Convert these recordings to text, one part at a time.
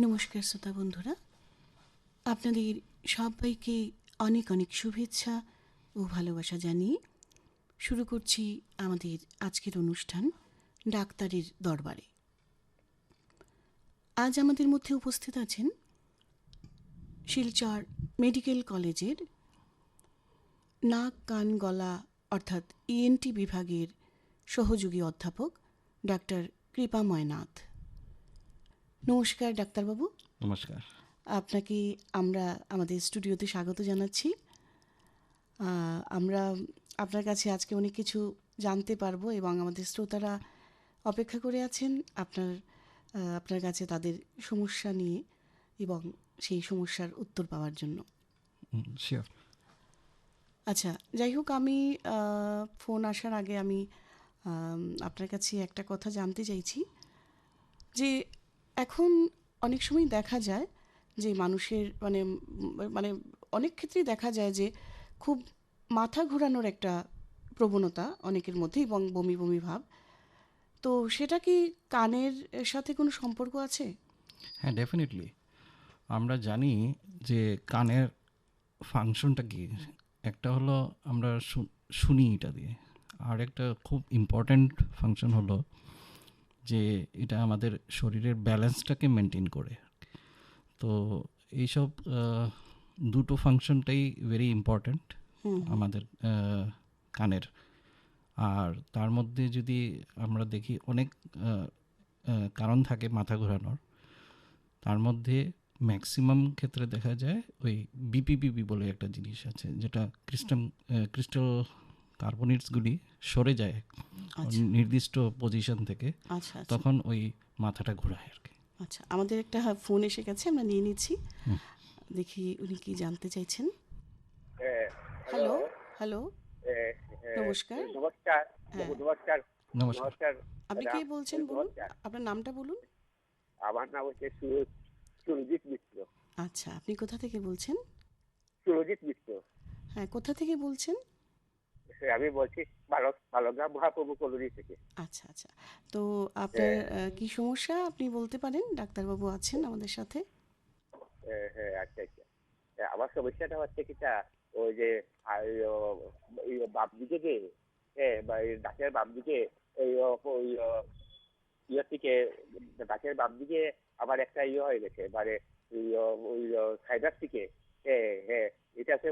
নমস্কার শ্রোতা বন্ধুরা, আপনাদের সবাইকে অনেক অনেক শুভেচ্ছা ও ভালোবাসা জানিয়ে শুরু করছি আমাদের আজকের অনুষ্ঠান ডাক্তারের দরবারে। আজ আমাদের মধ্যে উপস্থিত আছেন শিলচর মেডিকেল কলেজের নাক কান গলা অর্থাৎ ইএনটি বিভাগের সহযোগী অধ্যাপক ডাক্তার কৃপাময় নাথ। নমস্কার ডাক্তারবাবু। নমস্কার। আপনাকে আমরা আমাদের স্টুডিওতে স্বাগত জানাচ্ছি। আমরা আপনার কাছে আজকে অনেক কিছু জানতে পারবো এবং আমাদের শ্রোতারা অপেক্ষা করে আছেন আপনার কাছে তাদের সমস্যা নিয়ে এবং সেই সমস্যার উত্তর পাওয়ার জন্য। শিওর। আচ্ছা, যাই হোক, আমি ফোন আসার আগে আমি আপনার কাছে একটা কথা জানতে চাইছি যে এখন অনেক সময় দেখা যায় যে মানুষের মানে অনেক ক্ষেত্রেই দেখা যায় যে খুব মাথা ঘোরানোর একটা প্রবণতা অনেকের মধ্যে এবং বমি বমি ভাব। তো সেটা কি কানের সাথে কোনো সম্পর্ক আছে? হ্যাঁ, ডেফিনেটলি। আমরা জানি যে কানের ফাংশনটা কি। একটা হলো আমরা শুনি এটা দিয়ে, আর একটা খুব ইম্পর্ট্যান্ট ফাংশন হলো যে এটা আমাদের শরীরের ব্যালেন্সটাকে মেনটেন করে। তো এইসব দুটো ফাংশনটাই ভেরি ইম্পর্ট্যান্ট আমাদের কানের। আর তার মধ্যে যদি আমরা দেখি অনেক কারণ থাকে মাথা ঘোরানোর। তার মধ্যে ম্যাক্সিমাম ক্ষেত্রে দেখা যায় ওই বিপিপিপি বলে একটা জিনিস আছে, যেটা ক্রিস্টাল কার্বনেটসগুলি সরে যায় নির্দিষ্ট পজিশন থেকে, তখন ওই মাথাটা ঘোরায় আর কি। আচ্ছা, আমাদের একটা ফোন এসে গেছে, আমরা নিয়ে নিচ্ছি। দেখি উনি কি জানতে চাইছেন। হ্যালো হ্যালো, নমস্কার। নমস্কার। নমস্কার। নমস্কার। আপনি কে বলছেন বলুন, আপনার নামটা বলুন। আমার নাম হচ্ছে সুরজিৎ মিশ্র। আচ্ছা, আপনি কোথা থেকে বলছেন? সুরজিৎ মিশ্র। হ্যাঁ, কোথা থেকে বলছেন? আমি বলছি বালগ্রাম মহাপ্রভু কলোনি থেকে। আচ্ছা আচ্ছা, তো আপনার কি সমস্যা আপনি বলতে পারেন, ডাক্তারবাবু আছেন আমাদের সাথে। হ্যাঁ, আচ্ছা আচ্ছা। আমার সমস্যাটা হচ্ছে কিটা, ওই যে বাম দিকে যে বা দাঁতের বাম দিকে ওই ইয়ের থেকে দাঁতের বাম দিকে আবার একটা হয়ে গেছে, মানে ওই সাইডার থেকে। হ্যাঁ, এটাকে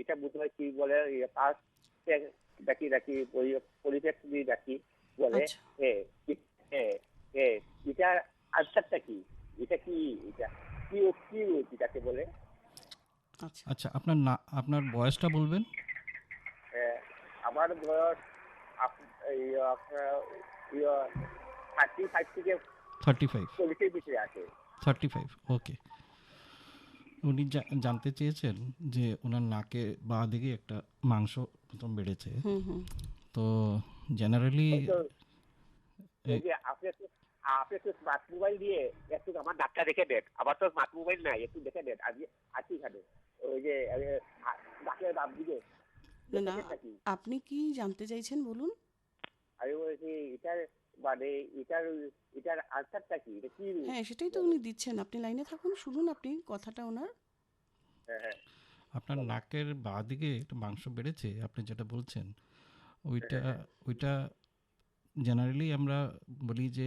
এটা বুঝতে হয় কি বলে, পাঁচ ডাকি ডাকি ওই পরিফেক্ট দিয়ে ডাকি বলে। হ্যাঁ হ্যাঁ হ্যাঁ, এটার আনসারটা কি? এটা কি এটা কি কি এটাকে বলে? আচ্ছা, আপনার বয়সটা বলবেন? আমার বয়স আপনার 35 থেকে 40 ভিতরে আছে। 35, ওকে। উনি জানতে চেয়েছেন যে ওনার নাকে বাঁ দিকে একটা মাংস প্রথম বেড়েছে। তো জেনারেলি আপনি একটু স্মার্ট মোবাইল দিয়ে একটু আমার ডাক্তার দেখে দেন। আমার তো স্মার্ট মোবাইল নাই, একটু দেখে দেন। আছি এখানে ওই যে ডাক্তারের বাম দিকে। না, আপনি কি জানতে চাইছেন বলুন। আমি বলছি এটার মানে এটার আনসারটা কি? এটা কি? হ্যাঁ, সেটাই তো উনি দিচ্ছেন, আপনি লাইনে থাকুন, শুনুন আপনি কথাটা ওনার। হ্যাঁ, আপনার নাকের বাঁ দিকে একটা মাংস বেড়েছে, আপনি যেটা বলছেন ওইটা জেনারেলি আমরা বলি যে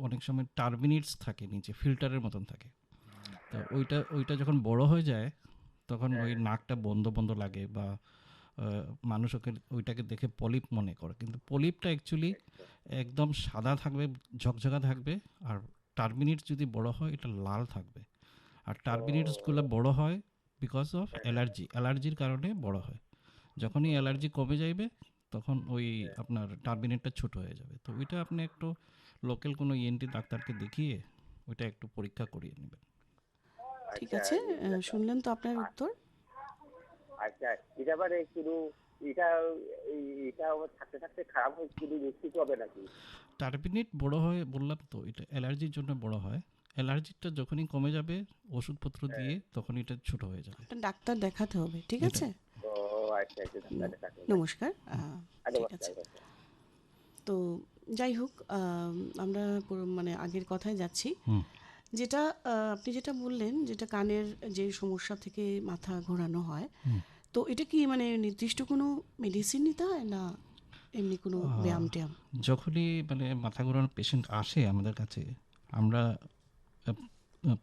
অনেক সময় টার্বিনেটস থাকে নিচে, ফিল্টারের মতন থাকে। তো ওইটা যখন বড় হয়ে যায় তখন ওই নাকটা বন্ধ বন্ধ লাগে, বা মানুষ ওইটাকে দেখে পলিপ মনে করে, কিন্তু পলিপটা অ্যাকচুয়ালি একদম সাদা থাকবে, ঝকঝকা থাকবে। আর টার্বিনেটস যদি বড় হয় এটা লাল থাকবে। আর টার্বিনেটসগুলো বড় হয় বিকজ অফ অ্যালার্জির কারণে বড় হয়। যখনই অ্যালার্জি কমে যাবে তখন ওই আপনার টার্বিনেটটা ছোট হয়ে যাবে। তো ওইটা আপনি একটু লোকাল কোনো ইএনটি ডাক্তারকে দেখিয়ে ওইটা একটু পরীক্ষা করিয়ে নেবেন। ঠিক আছে, শুনলেন তো আপনার উত্তর। আচ্ছা, এটা মানে শুধু এটা থাকতে থাকতে খারাপ হয়, শুধু ঠিক হবে নাকি? টার্বিনেট বড় হয় বললাম তো, এটা অ্যালার্জির জন্য বড় হয়। অ্যালার্জিটা যখনই কমে যাবে ওষুধপত্র দিয়ে তখন এটা ছোট হয়ে যাবে। ডাক্তার দেখাতে হবে, ঠিক আছে। ও আচ্ছা আচ্ছা, নমস্কার। ঠিক আছে, তো যাই হোক, আমরা আগের কথায় যাচ্ছি যেটা আপনি যেটা বললেন, যেটা কানের যে সমস্যা থেকে মাথা ঘোরানো হয়, তো এটা কি মানে নির্দিষ্ট কোনো মেডিসিন নিতে হয়, না এমনি কোনো ব্যায়াম ট্যায়াম? যখনই মানে মাথা ঘোরানোর পেশেন্ট আসে আমাদের কাছে, আমরা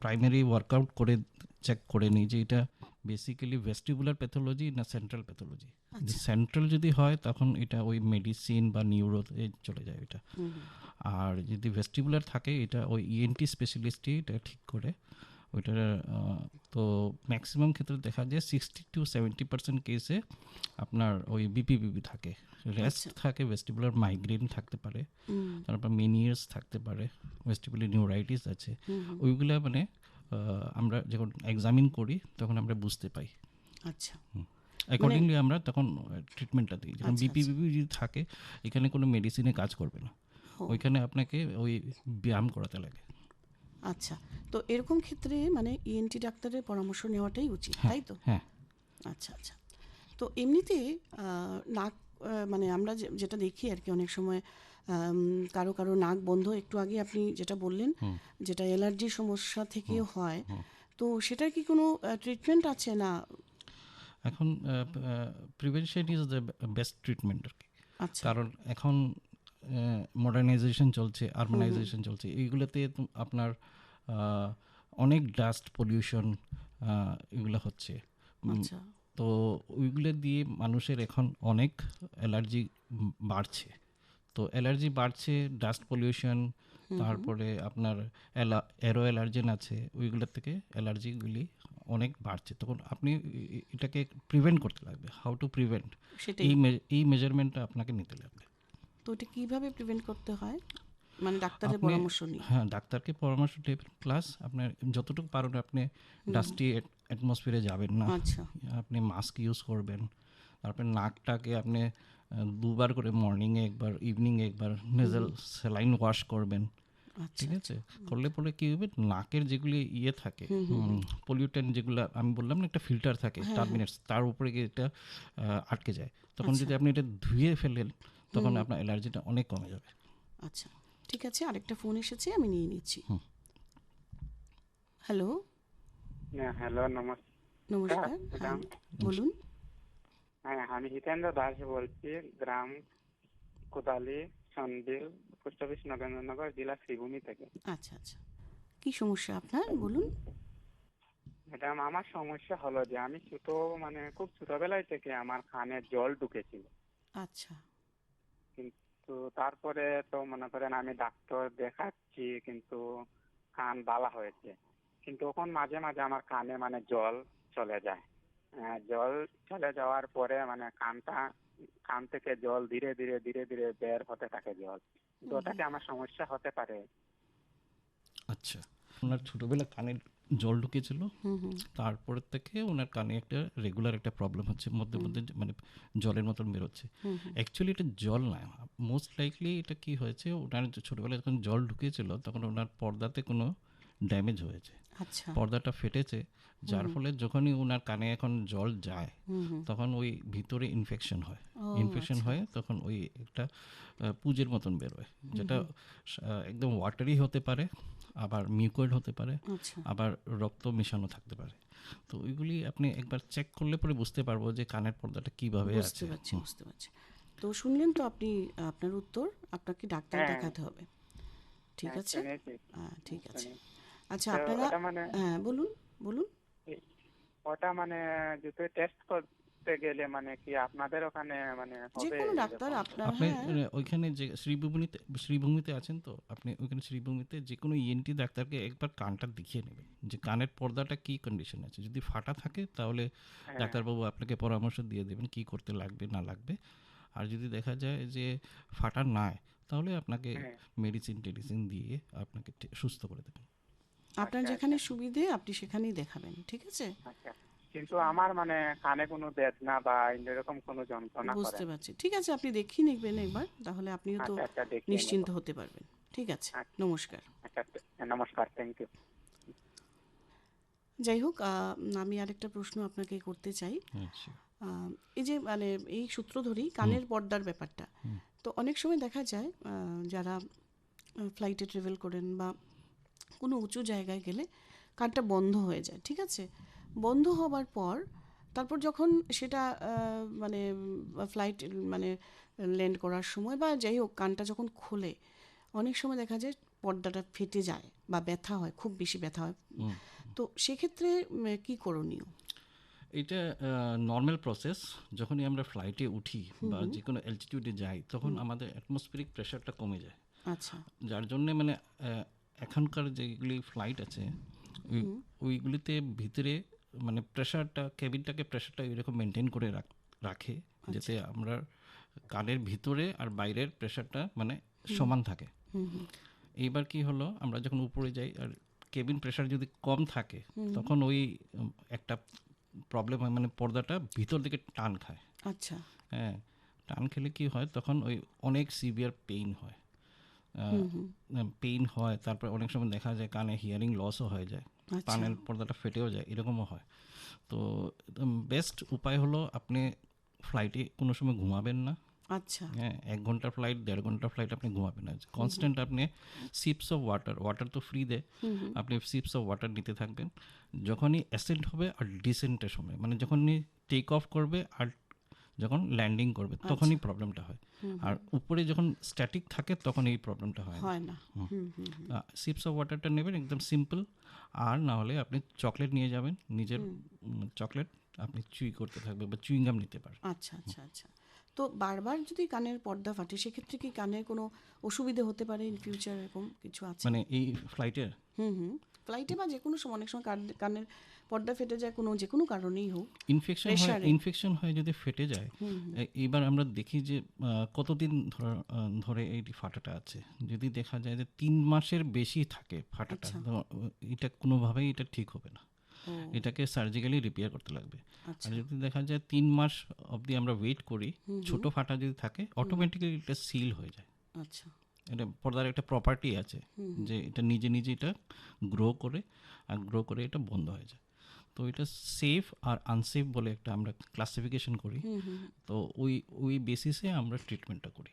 প্রাইমারি ওয়ার্কআউট করে চেক করে নিই যে এটা বেসিক্যালি ভেস্টিবুলার প্যাথোলজি না সেন্ট্রাল প্যাথোলজি। আচ্ছা। সেন্ট্রাল যদি হয় তখন এটা ওই মেডিসিন বা নিউরোতে চলে যায় এটা। আর যদি ভেস্টিবুলার থাকে এটা ওই ইএনটি স্পেশালিস্টই এটা ঠিক করে ওইটার। তো ম্যাক্সিমাম ক্ষেত্রে দেখা যায় 60-70% কেসে আপনার ওই বিপিবিপি থাকে, রেস্ট আচ্ছা। থাকে, ভেস্টিবুলার মাইগ্রেন থাকতে পারে, হুম। তারপর মেনিয়ার্স থাকতে পারে, ভেস্টিবুলার নিউরাইটিস আছে। হুম। ওইগুলা মানে আমরা যখন এক্সামিন করি তখন আমরা বুঝতে পাই। আচ্ছা। অ্যাকর্ডিংলি আমরা তখন ট্রিটমেন্টটা দিই। যখন আচ্ছা, বিপিবিপি যদি থাকে এখানে কোনো মেডিসিনে কাজ করবে না, ও, ওইখানে আপনাকে ওই ব্যায়াম করাতে লাগে। আচ্ছা। তো এরকম ক্ষেত্রে মানে ইএনটি ডাক্তারের পরামর্শ নেওয়াটাই উচিত, তাই তো? হ্যাঁ, আচ্ছা, আচ্ছা। তো এমনিতে নাক, মানে আমরা যেটা দেখি আর কি অনেক সময়, কারো কারো নাক বন্ধ, একটু আগে আপনি যেটা বললেন, যেটা অ্যালার্জির সমস্যা থেকেও হয়, তো সেটার কি কোনো ট্রিটমেন্ট আছে না? এখন prevention is the best treatment আর কি। আচ্ছা। কারণ এখন মডার্নাইজেশন চলছে, আরবানাইজেশন চলছে, এইগুলোতে আপনার অনেক ডাস্ট পলিউশন এগুলো হচ্ছে। আচ্ছা। তো ওইগুলো দিয়ে মানুষের এখন অনেক অ্যালার্জি বাড়ছে। তো অ্যালার্জি বাড়ছে, ডাস্ট পলিউশন, তারপরে আপনার অ্যারো অ্যালার্জেন আছে, ওইগুলোর থেকে অ্যালার্জিগুলি অনেক বাড়ছে। তখন আপনি এটাকে প্রিভেন্ট করতে লাগবে। হাউ টু প্রিভেন্ট, সেটাই। এই মেজারমেন্টটা আপনাকে নিতে লাগবে। তো এটা কিভাবে প্রিভেন্ট করতে হয়, মানে ডাক্তারের আপনি পরামর্শ নিয়ে? হ্যাঁ, ডাক্তারকে পরামর্শ দেবেন, প্লাস আপনার যতটুকু পারেন আপনি ডাস্টি অ্যাটমসফিয়ারে যাবেন না, আচ্ছা। আপনি মাস্ক ইউজ করবেন। তারপরে নাকটাকে আপনি দুবার করে, মর্নিংয়ে একবার, ইভিনিংয়ে একবার নেজাল স্যালাইন ওয়াশ করবেন। আচ্ছা। ঠিক আছে, করলে পরে কী হবে, নাকের যেগুলি ইয়ে থাকে পলিউটেন্ট, যেগুলো আমি বললাম না একটা ফিল্টার থাকে টার্মিনেটস, তার উপরে গিয়ে এটা আটকে যায়। তখন যদি আপনি এটা ধুয়ে ফেলেন তখন আপনার অ্যালার্জিটা অনেক কমে যাবে। আচ্ছা, ঠিক আছে, আরেকটা ফোন এসেছে, আমি নিয়ে নিচ্ছি। হ্যালো। হ্যাঁ, হ্যালো, নমস্কার নমস্কার। হ্যাঁ, ম্যাডাম। বলুন। হ্যাঁ, আমি হিতেন্দ্র দাস বলছি, গ্রাম কোদালি, সন্দিল, পোস্ট অফিস, নগেন্দ্রনগর, জেলা শ্রীভূমি থেকে। আচ্ছা, আচ্ছা। কি সমস্যা আপনার, বলুন। ম্যাডাম, আমার সমস্যা হলো যে আমি মানে খুব ছোটবেলায় থেকে আমার কানে জল ঢুকেছিল। আচ্ছা। কিন্তু তারপরে তো মনে করেন আমি ডাক্তার দেখাচ্ছি, কিন্তু কান বালা হয়েছে। কিন্তু এখন মাঝে মাঝে আমার কানে মানে জল চলে যায়। জল চলে যাওয়ার পরে মানে কান থেকে জল ধীরে ধীরে ধীরে ধীরে বের হতে থাকে জল। কিন্তু ওটাকে আমার সমস্যা হতে পারে। আচ্ছা, ওনার ছোটোবেলা কানে জল ঢুকেছিল, তারপর থেকে ওনার কানে একটা রেগুলার একটা প্রবলেম হচ্ছে, মধ্যে মধ্যে মানে জলের মতন বেরোচ্ছে। অ্যাকচুয়ালি এটা জল না, মোস্ট লাইকলি এটা কি হয়েছে, ওনার ছোটোবেলায় যখন জল ঢুকেছিল তখন ওনার পর্দাতে কোনো ড্যামেজ হয়েছে, আচ্ছা। পর্দাটা ফেটেছে, যার ফলে যখনই ওনার কানে এখন জল যায় তখন ওই ভিতরে ইনফেকশন হয়। ইনফেকশন হয়ে তখন ওই একটা পুজের মতন বেরোয়, যেটা একদম ওয়াটারি হতে পারে, আবার মিউকয়েড হতে পারে, আচ্ছা। আবার রক্ত মেশানো থাকতে পারে। তো ওইগুলি আপনি একবার চেক করলে পরে বুঝতে পারবো যে কানের পর্দাটা কীভাবে বুঝতে আছে। পারছি, বুঝতে পারছি। তো শুনলেন তো আপনি, আপনার উত্তর, আপনাকে ডাক্তার হ্যাঁ। দেখাতে হবে। ঠিক হ্যাঁ, আছে। শুনেছি, ঠিক আছে। শুনেছি। আচ্ছা, তো আপনারা, ওটা মানে হ্যাঁ বলুন, বলুন। ওটা মানে যদি টেস্ট করতে গেলে মানে কি আপনাদের ওখানে মানে যে হবে কোনো ডাক্তার এরকম? আপনার, আপনি হ্যাঁ। ওইখানে যে শ্রীভূমিতে আছেন, তো আপনি ওইখানে শ্রীভূমিতে যে কোনো ইএনটি ডাক্তারকে একবার কানটা দেখিয়ে নেবেন যে কানের পর্দাটা কী কন্ডিশন আছে। যদি ফাটা থাকে তাহলে হ্যাঁ। ডাক্তারবাবু আপনাকে পরামর্শ দিয়ে দেবেন কী করতে লাগবে না লাগবে। আর যদি দেখা যায় যে ফাটা নাই তাহলে আপনাকে হ্যাঁ। মেডিসিন দিয়ে আপনাকে সুস্থ করে দেবেন। আপনার আচ্ছা, যেখানে আচ্ছা, সুবিধে আপনি সেখানেই দেখাবেন, ঠিক আছে? আচ্ছা। কিন্তু আমার মানে কানে কোনো বেদনা বা এরকম কোনো যন্ত্রণা করে বুঝতে না। পারছি, ঠিক আছে, আপনি দেখিয়ে নেবেন একবার, তাহলে আপনিও তো আচ্ছা, আচ্ছা, দেখিয়ে নেব। নিশ্চিন্ত হতে পারবেন। ঠিক আছে, আচ্ছা, নমস্কার। আচ্ছা, নমস্কার, থ্যাংক ইউ। যাই হোক, আমি আরেকটা প্রশ্ন আপনাকে করতে চাই। আচ্ছা, এই যে মানে এই সূত্র ধরেই কানের পর্দার ব্যাপারটা, তো অনেক সময় দেখা যায় যারা ফ্লাইটে ট্রাভেল করেন বা কোনো উঁচু জায়গায় গেলে কানটা বন্ধ হয়ে যায়, ঠিক আছে? বন্ধ হবার পর তারপর যখন সেটা মানে ফ্লাইট মানে ল্যান্ড করার সময় বা যাই হোক কানটা যখন খোলে, অনেক সময় দেখা যায় পর্দাটা ফেটে যায় বা ব্যথা হয়, খুব বেশি ব্যথা হয়। তো সেক্ষেত্রে কি করণীয়? এটা নর্মাল প্রসেস। যখনই আমরা ফ্লাইটে উঠি বা যে কোনো অ্যালটিটিউডে যাই, তখন আমাদের অ্যাটমসফিয়ারিক প্রেশারটা কমে যায়। আচ্ছা। যার জন্যে মানে এখনকার যেগুলি ফ্লাইট আছে ওইগুলিতে ভিতরে মানে প্রেশারটা, কেবিনটাকে প্রেশারটা এরকম মেনটেন করে রাখে যাতে আমরা কানের ভিতরে আর বাইরের প্রেশারটা মানে সমান থাকে। এইবার কি হলো, আমরা যখন উপরে যাই আর কেবিন প্রেশার যদি কম থাকে তখন ওই একটা প্রবলেম হয়, মানে পর্দাটা ভিতর দিকে টান খায়। আচ্ছা। হ্যাঁ, টান খেলে কি হয় তখন ওই অনেক সিভিয়ার পেইন হয়। পেইন হয়, তারপর অনেক সময় দেখা যায় কানে হিয়ারিং লসও হয়ে যায়, কানের পর্দাটা ফেটেও যায়, এরকমও হয়। তো বেস্ট উপায় হলো আপনি ফ্লাইটে কোনো সময় ঘুমাবেন না। আচ্ছা। হ্যাঁ, 1 ঘন্টার ফ্লাইট, 1.5 ঘন্টার ফ্লাইট আপনি ঘুমাবেন না। কনস্ট্যান্ট আপনি সিপস অফ ওয়াটার তো ফ্রি দেয়, আপনি সিপস অফ ওয়াটার নিতে থাকবেন। যখনই অ্যাসেন্ট হবে আর ডিসেন্টের সময়, মানে যখনই টেক অফ করবে আর যখন ল্যান্ডিং করবে তখনই প্রবলেমটা হয়। আর উপরে যখন স্ট্যাটিক থাকে তখন এই প্রবলেমটা হয় না। সিপস অফ ওয়াটারটা নেবেন একদম সিম্পল। আর না হলে আপনি চকলেট নিয়ে যাবেন, নিজের চকলেট আপনি চুই করতে থাকবেন বা চুইংগাম নিতে পারেন। আচ্ছা আচ্ছা আচ্ছা। তো বারবার যদি কানের পর্দা ফাটে সেক্ষেত্রে কি কানের কোনো অসুবিধে হতে পারে ইন ফিউচার, এরকম কিছু আছে? মানে এই ফ্লাইটের ফ্লাইটে বা যে কোনো সময় অনেক সময় কানের পর্দা ফেটে যায় কোনো যে কোনো কারণেই হোক, ইনফেকশন হয় যদি ফেটে যায়। এবার আমরা দেখি যে কতদিন ধরে এই ফাটাটা আছে। যদি দেখা যায় যে 3 মাসের বেশি থাকে ফাটাটা, তো এটা কোনোভাবেই এটা ঠিক হবে না, এটাকে সার্জিক্যালি রিপেয়ার করতে লাগবে। আর যদি দেখা যায় 3 মাস অবধি আমরা ওয়েট করি, ছোট ফাটা যদি থাকে অটোমেটিক্যালি এটা সিল হয়ে যায়। আচ্ছা। এটা পর্দার একটা প্রপার্টি আছে যে এটা নিজে নিজে এটা গ্রো করে এটা বন্ধ হয়ে যায়। তো এটা সেফ আর আনসেফ বলে একটা আমরা ক্লাসিফিকেশন করি। তো ওই বেসিসে আমরা ট্রিটমেন্টটা করি।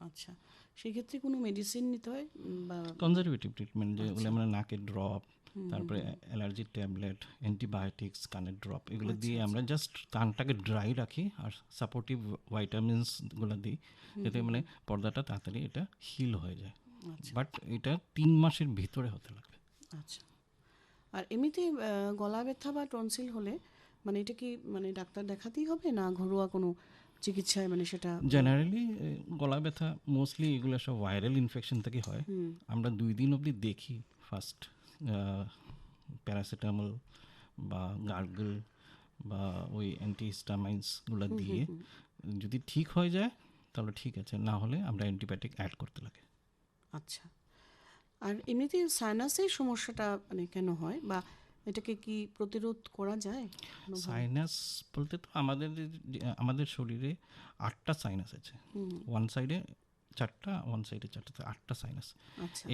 আচ্ছা, সেক্ষেত্রে কোনো মেডিসিন নিতে হয় বা কনজারভেটিভ ট্রিটমেন্ট, যেগুলো আমরা নাকের ড্রপ, তারপরে অ্যালার্জির ট্যাবলেট, অ্যান্টিবায়োটিক্স, কানের ড্রপ, এগুলো দিয়ে আমরা জাস্ট কানটাকে ড্রাই রাখি আর সাপোর্টিভ ভাইটামিনসগুলো দিই যাতে মানে পর্দাটা তাড়াতাড়ি এটা হিল হয়ে যায়। বাট এটা 3 মাসের ভিতরে হতে লাগবে। আচ্ছা। আর এমনিতে গলা ব্যথা বা টনসিল হলে মানে এটা কি মানে ডাক্তার দেখাতেই হবে না ঘরোয়া কোনো চিকিৎসায়, মানে সেটা? জেনারেলি গলা ব্যথা মোস্টলি এগুলো সব ভাইরাল ইনফেকশন থেকে হয়। আমরা 2 দিন অবধি দেখি ফার্স্ট প্যারাসিটামল বা গার্গল বা ওই অ্যান্টিহিস্টামাইন্সগুলো দিয়ে যদি ঠিক হয়ে যায় তাহলে ঠিক আছে, না হলে আমরা অ্যান্টিবায়োটিক অ্যাড করতে লাগে। আচ্ছা। আর এমনিতে সাইনাসের সমস্যাটা মানে কেন হয় বা এটাকে কি প্রতিরোধ করা যায়? সাইনাস বলতে তো আমাদের শরীরে 8টা সাইনাস আছে, ওয়ান সাইডে 4টা, ওয়ান সাইডে 4টা, 8টা সাইনাস।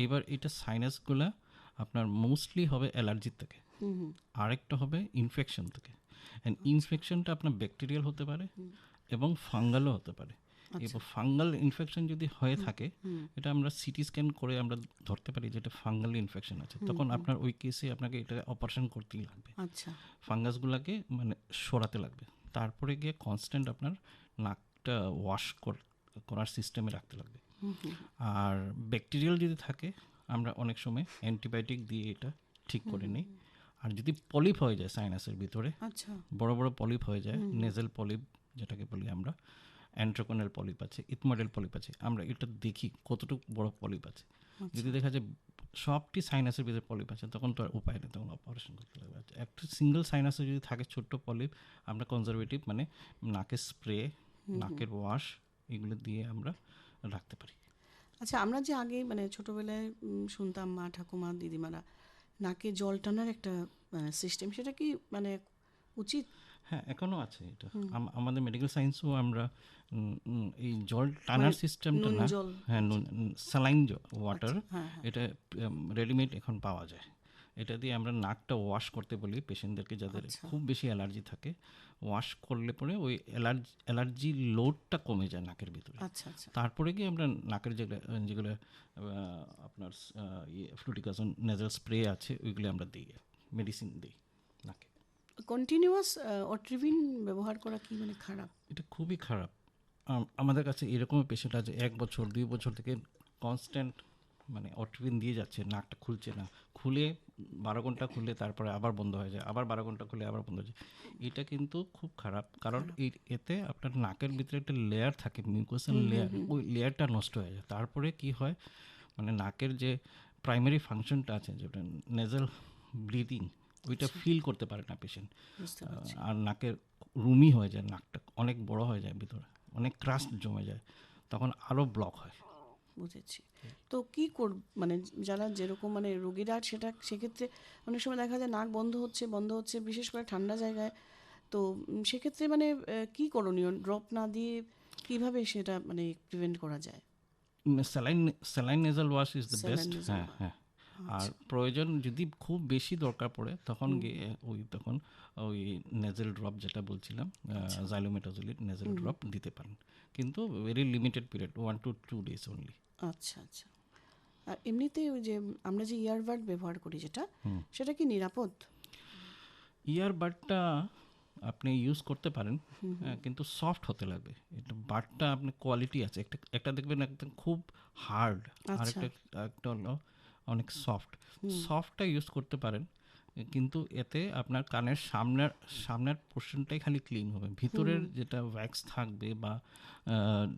এইবার এটা সাইনাসগুলা আপনার মোস্টলি হবে অ্যালার্জির থেকে, আরেকটা হবে ইনফেকশন থেকে। অ্যান্ড ইনফেকশনটা আপনার ব্যাকটেরিয়াল হতে পারে এবং ফাঙ্গালও হতে পারে। এবার ফাঙ্গাল ইনফেকশন যদি হয়ে থাকে এটা আমরা সিটি স্ক্যান করে আমরা ধরতে পারি যে এটা ফাঙ্গাল ইনফেকশন আছে, তখন আপনার ওই কেসে আপনাকে এটা অপারেশন করতেই লাগবে। আচ্ছা। ফাঙ্গাসগুলোকে মানে সরাতে লাগবে, তারপরে গিয়ে কনস্ট্যান্ট আপনার নাকটা ওয়াশ করার সিস্টেমে রাখতে লাগবে। আর ব্যাকটেরিয়াল যদি থাকে আমরা অনেক সময় অ্যান্টিবায়োটিক দিয়ে এটা ঠিক করে নিই। আর যদি পলিপ হয়ে যায় সাইনাসের ভিতরে, বড় বড় পলিপ হয়ে যায়, নেজাল পলিপ যেটাকে বলি আমরা, অ্যান্ট্রোকোনাল পলিপ আছে, ইথমোডাল পলিপ আছে, আমরা এটা দেখি কতটুকু বড় পলিপ আছে। যদি দেখা যায় সবটি সাইনাসের ভিতরে পলিপ আছে তখন তো আর উপায় নেই, তখন অপারেশন করতে লাগবে। একটা সিঙ্গেল সাইনাসে যদি থাকে ছোট্ট পলিপ, আমরা কনজারভেটিভ মানে নাকের স্প্রে, নাকের ওয়াশ এগুলো দিয়ে আমরা রাখতে পারি। আচ্ছা, আমরা যে আগে মানে ছোটোবেলায় শুনতাম মা ঠাকুমা দিদিমারা নাকে জল টানার একটা সিস্টেম, সেটা কি মানে উচিত? হ্যাঁ, এখনও আছে এটা। আমাদের মেডিকেল সায়েন্সও আমরা এই জল টানার সিস্টেমটা না, হ্যাঁ স্যালাইন ওয়াটার, এটা রেডিমেড এখন পাওয়া যায়। এটা দিয়ে আমরা নাকটা ওয়াশ করতে বলি পেশেন্টদেরকে, যাদের আচ্ছা। খুব বেশি অ্যালার্জি থাকে। ওয়াশ করলে পরে ওই অ্যালার্জি লোডটা কমে যায় নাকের ভিতরে। আচ্ছা আচ্ছা তারপরে গিয়ে আমরা নাকের যেগুলো যেগুলো আপনার ফ্লুটিকাসন নেজাল স্প্রে আছে ওইগুলো আমরা দিই, মেডিসিন দিই নাকে। কন্টিনিউয়াস অট্রিভিন ব্যবহার করা কি মানে খারাপ? এটা খুবই খারাপ। আমাদের কাছে এরকম পেশেন্ট আছে 1 বছর 2 বছর থেকে কনস্ট্যান্ট মানে অট্রিভিন দিয়ে যাচ্ছে, নাকটা খুলছে না, খুলে 12 ঘন্টা খুলে তারপরে আবার বন্ধ হয়ে যায়, আবার 12 ঘন্টা খুলে আবার বন্ধ হয়ে যায়। এটা কিন্তু খুব খারাপ, কারণ এতে আপনার নাকের ভিতরে একটা লেয়ার থাকে, মিউকোসাল লেয়ার, ওই লেয়ারটা নষ্ট হয়ে যায়। তারপরে কি হয় মানে নাকের যে প্রাইমারি ফাংশনটা আছে, যেটা নেজাল ব্রিদিং, ওইটা ফিল করতে পারে না পেশেন্ট। বুঝতে পারছি। আর নাকের রুমি হয়ে যায়, নাকটা অনেক বড় হয়ে যায়, ভিতরে অনেক ক্রাস্ট জমে যায়, তখন আরও ব্লক হয়। বুঝেছি। তো কি মানে যারা যেরকম মানে রোগীরা সেক্ষেত্রে অনেক সময় দেখা যায় নাক বন্ধ হচ্ছে বিশেষ করে ঠান্ডা জায়গায়। তো সেক্ষেত্রে মানে কি করণীয়? ড্রপ না দিয়ে কিভাবে সেটা মানে প্রিভেন্ট করা যায়? Saline nasal wash is the Saline best. nasal হ্যাঁ wash। হ্যাঁ। আর প্রয়োজন যদি খুব বেশি দরকার পড়ে তখন গিয়ে তখন ওই নেজেল ড্রপ যেটা বলছিলাম, জাইলোমেটাজোলিড নেজেল ড্রপ দিতে পারেন, কিন্তু very limited period, 1 to 2 days only. আচ্ছা আচ্ছা। আর এমনিতে ওই যে আমরা যে ইয়ারবাড ব্যবহার করি সেটা কি নিরাপদ? ইয়ারবাডটা আপনি ইউজ করতে পারেন, কিন্তু সফট হতে লাগবে। এটা বাডটা আপনি কোয়ালিটি আছে, একটা দেখবেন একদম খুব হার্ড, আর আচ্ছা। একটা হলো অনেক সফটটা ইউজ করতে পারেন, কিন্তু এতে আপনার কানের সামনের পোর্শনটাই খালি ক্লিন হবে, ভিতরের যেটা ওয়্যাক্স থাকবে বা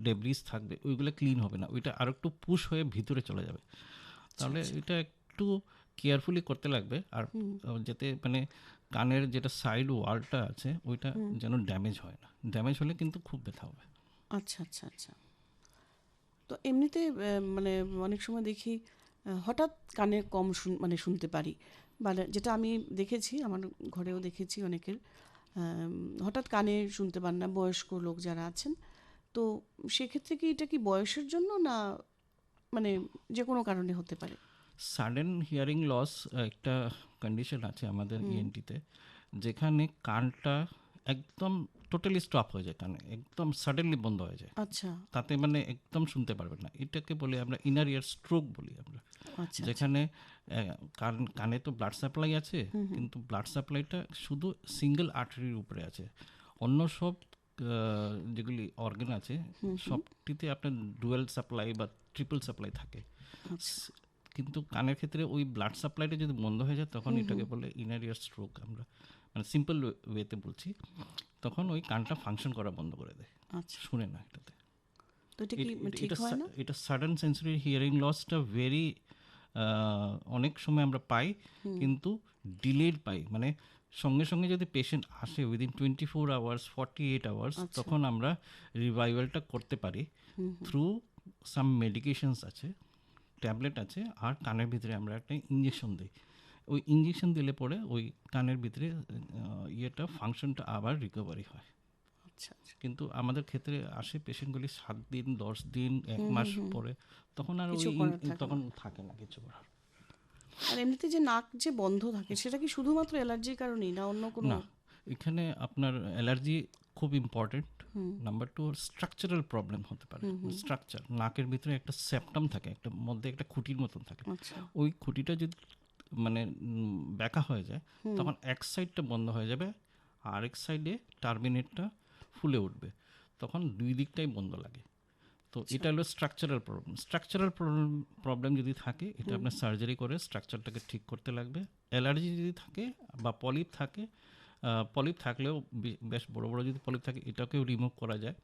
ডেব্রিস থাকবে ওইগুলো ক্লিন হবে না, ওইটা আর একটু পুশ হয়ে ভিতরে চলে যাবে। তাহলে এটা একটু কেয়ারফুলি করতে লাগবে। আর যাতে মানে কানের যেটা সাইড ওয়ালটা আছে ওইটা যেন ড্যামেজ হয় না, ড্যামেজ হলে কিন্তু খুব ব্যথা হবে। আচ্ছা আচ্ছা আচ্ছা। তো এমনিতে মানে অনেক সময় দেখি হঠাৎ কানে কম শুনতে পারি, মানে যেটা আমি দেখেছি, আমার ঘরেও দেখেছি অনেকের হঠাৎ কানে শুনতে পান না, বয়স্ক লোক যারা আছেন। তো সেক্ষেত্রে কি এটা কি বয়সের জন্য না মানে যে কোনো কারণে হতে পারে? সাডেন হিয়ারিং লস একটা কন্ডিশন আছে আমাদের ইএনটিতে, যেখানে কানটা একদম টোটালি স্টপ হয়ে যায়, কানে একদম সাডেনলি বন্ধ হয়ে যায়, আচ্ছা তাতে মানে একদম শুনতে পারবেন না। এটাকে বলে আমরা ইনার ইয়ার স্ট্রোক বলি আমরা। আচ্ছা যেখানে কানে তো ব্লাড সাপ্লাই আছে, কিন্তু ব্লাড সাপ্লাইটা শুধু সিঙ্গেল আর্টারির উপরে আছে, অন্য সব যেগুলি অর্গান আছে সবটিতে আপনার ডুয়েল সাপ্লাই বা ট্রিপল সাপ্লাই থাকে। কিন্তু কানের ক্ষেত্রে ওই ব্লাড সাপ্লাইটা যদি বন্ধ হয়ে যায় তখন এটাকে বলে ইনার ইয়ার স্ট্রোক। আমরা মানে সিম্পল ওয়েতে বলছি, তখন ওই কানটা ফাংশন করা বন্ধ করে দেয়, আচ্ছা। শুনে না এটাতে। তো এটা কি ঠিক হয় না? এটা সাডেন সেন্সরি হিয়ারিং লসটা ভেরি অনেক সময় আমরা পাই, কিন্তু ডিলেড পাই, মানে সঙ্গে সঙ্গে যদি পেশেন্ট আসে উইদিন 24 আওয়ার্স 48 আওয়ার্স, তখন আমরা রিভাইভালটা করতে পারি থ্রু সাম মেডিকেশনস আছে, ট্যাবলেট আছে, আর কানের ভিতরে আমরা একটা ইঞ্জেকশন দিই। ওই ইঞ্জেকশন দিলে পরে ওই কানের ভিতরে ফাংশনটা আবার রিকভারি হয়। আচ্ছা আচ্ছা। কিন্তু আমাদের ক্ষেত্রে আসে পেশেন্টগুলি 7 দিন 10 দিন 1 মাস পরে, তখন আর কিছু ওই করার থাকে না। তখন থাকে না কিছু করার। আর এমনিতে যে নাক যে বন্ধ থাকে সেটা কি শুধুমাত্র অ্যালার্জির কারণেই না অন্য কোনো? না, এখানে আপনার অ্যালার্জি খুব ইম্পর্টেন্ট। নাম্বার 2 স্ট্রাকচারাল প্রবলেম হতে পারে। স্ট্রাকচার, নাকের ভিতরে একটা সেপ্টাম থাকে, একটা মধ্যে একটা খুঁটির মতন থাকে, আচ্ছা ওই খুঁটিটা যদি মানে ব্যাকা হয়ে যায় তখন এক সাইডটা বন্ধ হয়ে যাবে, আরেক সাইডে টার্মিনেটটা ফুলে উঠবে, তখন দুই দিকটাই বন্ধ লাগে। তো এটা হলো স্ট্রাকচারাল প্রবলেম যদি থাকে, এটা আপনার সার্জারি করে স্ট্রাকচারটাকে ঠিক করতে লাগবে। অ্যালার্জি যদি থাকে বা পলিপ থাকে, পলিপ থাকলেও বেশ বড় বড় যদি পলিপ থাকে এটাকেও রিমুভ করা যায়।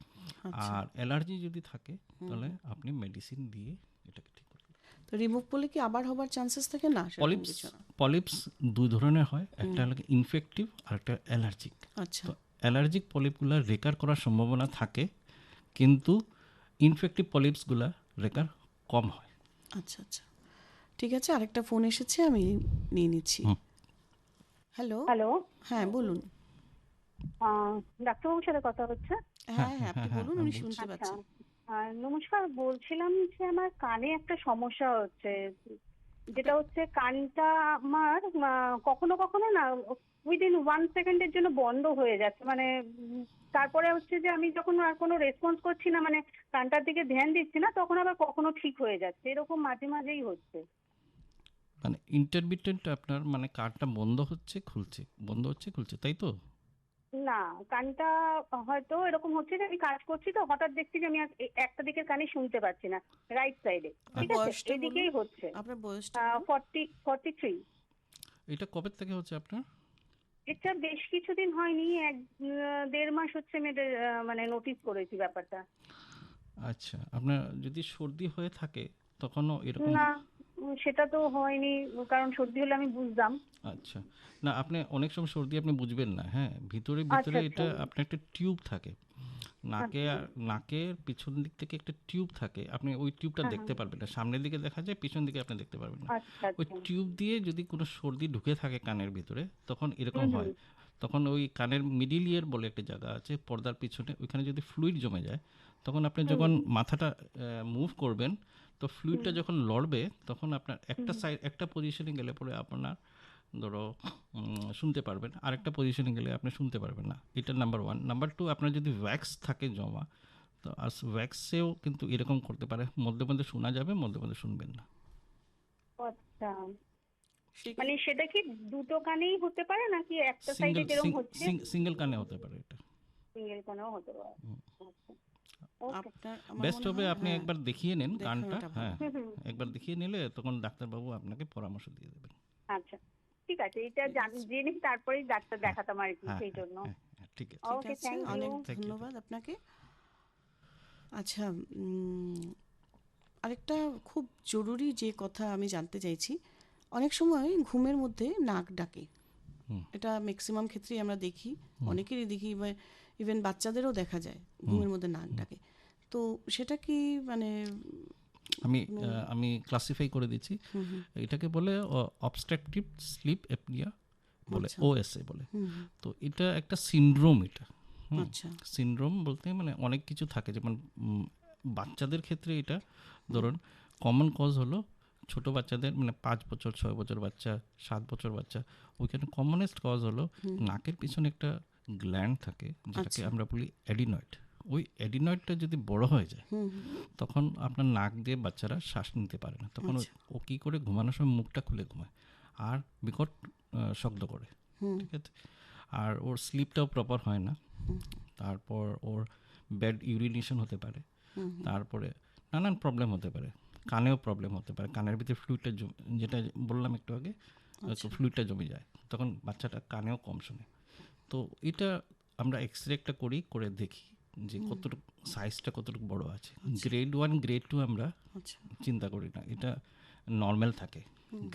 আর অ্যালার্জি যদি থাকে তাহলে আপনি মেডিসিন দিয়ে এটাকে ঠিক করতে। তো রিমুভ করলে কি আবার হবার চান্সেস থাকে না? সেরকম কিছু না? পলিপস দুই ধরনের হয়, একটা হলো ইনফেক্টিভ আর একটা অ্যালার্জিক। আচ্ছা তো অ্যালার্জিক পলিপগুলো রেকার করার সম্ভাবনা থাকে, কিন্তু ইনফেক্টিভ পলিপসগুলো রেকার কম হয়। আচ্ছা আচ্ছা, ঠিক আছে। আরেকটা ফোন এসেছে, আমি নিয়ে নিচ্ছি। হ্যালো হ্যালো, হ্যাঁ বলুন। ডাক্তারবাবুর সাথে কথা হচ্ছে? হ্যাঁ হ্যাঁ আপনি বলুন, আমি শুনতে আচ্ছা, পাচ্ছি। নমস্কার। বলছিলাম যে আমার কানে একটা সমস্যা হচ্ছে, যেটা হচ্ছে কানটা আমার কখনো কখনো না উইদিন 1 সেকেন্ডের জন্য বন্ধ হয়ে যাচ্ছে, মানে তারপরে হচ্ছে যে আমি যখন আর কোনো রেসপন্স করছি না, মানে কানটার দিকে ধ্যান দিচ্ছি না, তখন আবার কখনো ঠিক হয়ে যাচ্ছে, এরকম মাঝে মাঝেই হচ্ছে। মানে ইন্টারমিটেন্ট আপনার মানে কানটা বন্ধ হচ্ছে খুলছে, বন্ধ হচ্ছে খুলছে, তাই তো? না, কানটা হয়তো এরকম হচ্ছে যে আমি কাজ করছি তো হঠাৎ দেখছি যে আমি আর একটা দিকের কানে শুনতে পাচ্ছি না, রাইট সাইডে, আর ঠিক আছে, বয়সটা বলুন, এদিকেই হচ্ছে। আপনার বয়সটা বলুন। 43। এটা কবে থেকে হচ্ছে আপনার? এটা বেশ কিছুদিন হয়নি, 1-1.5 মাস হচ্ছে আমি এটা, মানে নোটিস করেছি ব্যাপারটা। আচ্ছা, আপনার যদি সর্দি হয়ে থাকে তখনও এরকম? না, সেটা তো হয়নি, কারণ সর্দি হলে আমি বুঝতাম। আচ্ছা, না আপনি অনেক সময় সর্দি আপনি বুঝবেন না, হ্যাঁ, ভিতরে আচ্ছা ভিতরে আচ্ছা এটা আপনার একটা টিউব থাকে নাকে, আচ্ছা। আর নাকের পিছন দিক থেকে একটা টিউব থাকে, আপনি ওই টিউবটা হ্যাঁ দেখতে হ্যাঁ। পারবেন না, সামনের দিকে দেখা যায়, পিছন দিকে আপনি দেখতে পারবেন না। আচ্ছা ওই আচ্ছা। টিউব দিয়ে যদি কোনো সর্দি ঢুকে থাকে কানের ভিতরে তখন এরকম হুম। হয়। তখন ওই কানের মিডিল ইয়ার বলে একটা জায়গা আছে পর্দার পিছনে, ওইখানে যদি ফ্লুইড জমে যায় তখন আপনি হুম যখন মাথাটা মুভ করবেন, তো হুম ফ্লুইডটা যখন লড়বে তখন আপনার একটা হুম। সাইড একটা পজিশনে গেলে পরে আপনার ধরো শুনতে পারবেন, আরেকটা পজিশনে গেলে আপনি শুনতে পারবেন না। এটা নাম্বার ওয়ান। নাম্বার টু, আপনার যদি ভ্যাক্স থাকে জমা, তো ভ্যাক্সেও কিন্তু এরকম করতে পারে, মধ্যে মধ্যে শোনা যাবে, মধ্যে মধ্যে শুনবেন না। আচ্ছা, সেক্ষেত্রে মানে সেটা কি দুটো কানেই হতে পারে নাকি একটা সাইডে সিঙ্গেল যেরকম হচ্ছে? সিঙ্গেল কানে হতে পারে এটা। সিঙ্গেল কানেও হতে পারে। আচ্ছা, ওকে। আপনার আমার বেস্ট মনে হবে হয় আপনি হ্যাঁ, একবার দেখিয়ে নেন কানটা, দেখানোটা ভালো। হ্যাঁ, হুম হুম। একবার দেখিয়ে নিলে তখন ডাক্তারবাবু আপনাকে পরামর্শ দিয়ে দেবেন। আচ্ছা, ঠিক আছে, এটা ঠিক আছে। জেনে তারপরেই ডাক্তার হ্যাঁ দেখাতাম আর কি, হ্যাঁ সেই হ্যাঁ জন্য। হ্যাঁ হ্যাঁ, ঠিক আছে। ঠিক ওকে, আছে, থ্যাংক ইউ। অনেক থ্যাংক ইউ। ধন্যবাদ আপনাকে। আচ্ছা, আরেকটা খুব জরুরি যে কথা আমি জানতে চাইছি, অনেক সময় ঘুমের মধ্যে নাক ডাকে। হুম এটা ম্যাক্সিমাম ক্ষেত্রেই আমরা দেখি, হুম অনেকেরই দেখি, ইভেন বাচ্চাদেরও দেখা যায় হুম ঘুমের মধ্যে নাক ডাকে। তো সেটা কি মানে আমি কোনো আমি ক্লাসিফাই করে দিচ্ছি। হুম হুম এটাকে বলে অবস্ট্রাকটিভ স্লিপ অ্যাপনিয়া বলে, আচ্ছা ওএসএ বলে। হুম হুম তো এটা একটা সিনড্রোম, এটা আচ্ছা সিনড্রোম বলতে মানে অনেক কিছু থাকে, যেমন বাচ্চাদের ক্ষেত্রে এটা ধরুন কমন কজ হলো ছোট বাচ্চাদের, মানে 5 বছর 6 বছর বাচ্চা, 7 বছর বাচ্চা, ওইখানে কমনেস্ট কজ হলো নাকের পিছনে একটা গ্ল্যান্ড থাকে যেটাকে আচ্ছা আমরা বলি অ্যাডিনয়েড। ওই অ্যাডিনয়েডটা যদি বড় হয়ে যায় হুম হুম তখন আপনার নাক দিয়ে বাচ্চারা শ্বাস নিতে পারে না, তখন আচ্ছা ও কী করে ঘুমানোর সময় মুখটা খুলে ঘুমায় আর বিকট শব্দ করে, হুম ঠিক আছে, আর ওর স্লিপটাও প্রপার হয় না। তারপর ওর ব্যাড ইউরিনেশন হতে পারে, হুম তারপরে নানান প্রবলেম হতে পারে, কানেও প্রবলেম হতে পারে, কানের ভিতরে ফ্লুইডটা যেটা বললাম একটু আগে, আচ্ছা ফ্লুইডটা জমে যায়, তখন বাচ্চাটা কানেও কম শোনে। তো এটা আমরা এক্সরে একটা করে দেখি যে কতটুকু সাইজটা কতটুকু বড় আছে। গ্রেড 1 গ্রেড 2 আমরা আচ্ছা চিন্তা করি না, এটা নর্মাল থাকে।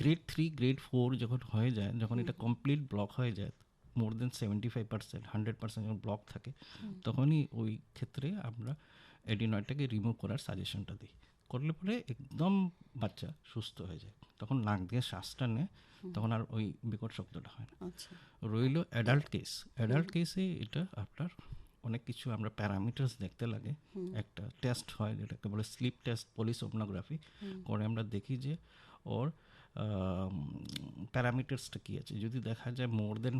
গ্রেড 3 গ্রেড 4 যখন হয়ে যায়, যখন এটা কমপ্লিট ব্লক হয়ে যায়, মোর দেন 75% 100% যখন ব্লক থাকে, তখনই ওই ক্ষেত্রে আমরা এডিনয়েডটাকে রিমুভ করার সাজেশনটা দিই। করলে পরে একদম বাচ্চা সুস্থ হয়ে যায়, তখন নাক দিয়ে শ্বাসটা নেয়, তখন আর ওই বিকট শব্দটা হয় না। আচ্ছা রইল অ্যাডাল্ট কেস। অ্যাডাল্ট কেসে এটা আপনার অনেক কিছু আমরা প্যারামিটার্স দেখতে লাগে। একটা টেস্ট হয় যেটাকে বলে স্লিপ টেস্ট, পলিসোমনোগ্রাফি করে আমরা দেখি যে ওর প্যারামিটার্সটা কী আছে। যদি দেখা যায় মোর দেন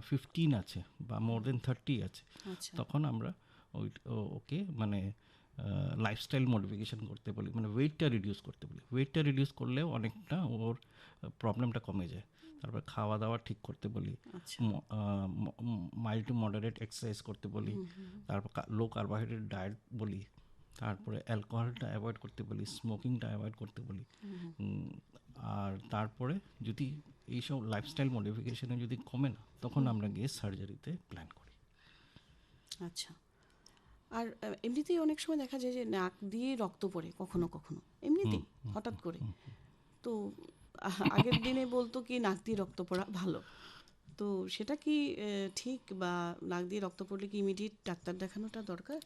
15 আছে বা মোর দেন 30 আছে, আচ্ছা তখন আমরা ওকে মানে লাইফস্টাইল মডিফিকেশন করতে বলি, মানে ওয়েটটা রিডিউস করতে বলি। ওয়েটটা রিডিউস করলেও অনেকটা ওর প্রবলেমটা কমে যায়। তারপর খাওয়া দাওয়া ঠিক করতে বলি, আচ্ছা মাইল্ড টু মডারেট এক্সারসাইজ করতে বলি, তারপর লো কার্বোহাইড্রেট ডায়েট বলি, তারপরে অ্যালকোহলটা অ্যাভয়েড করতে বলি, স্মোকিংটা অ্যাভয়েড করতে বলি। আর তারপরে যদি এইসব লাইফস্টাইল মডিফিকেশনে যদি কমে না, তখন আমরা গিয়ে সার্জারিতে প্ল্যান করি। আচ্ছা। আর এমনিতেই অনেক সময় দেখা যায় যে নাক দিয়ে রক্ত পড়ে কখনো কখনো, এমনিতেই হঠাৎ করে। তো আগের দিনে বলতো কি নাক দিয়ে রক্ত পড়া ভালো, তো সেটা কি ঠিক, বা নাক দিয়ে রক্ত পড়লে কি ইমিডিয়েট ডাক্তার দেখানোটা দরকার?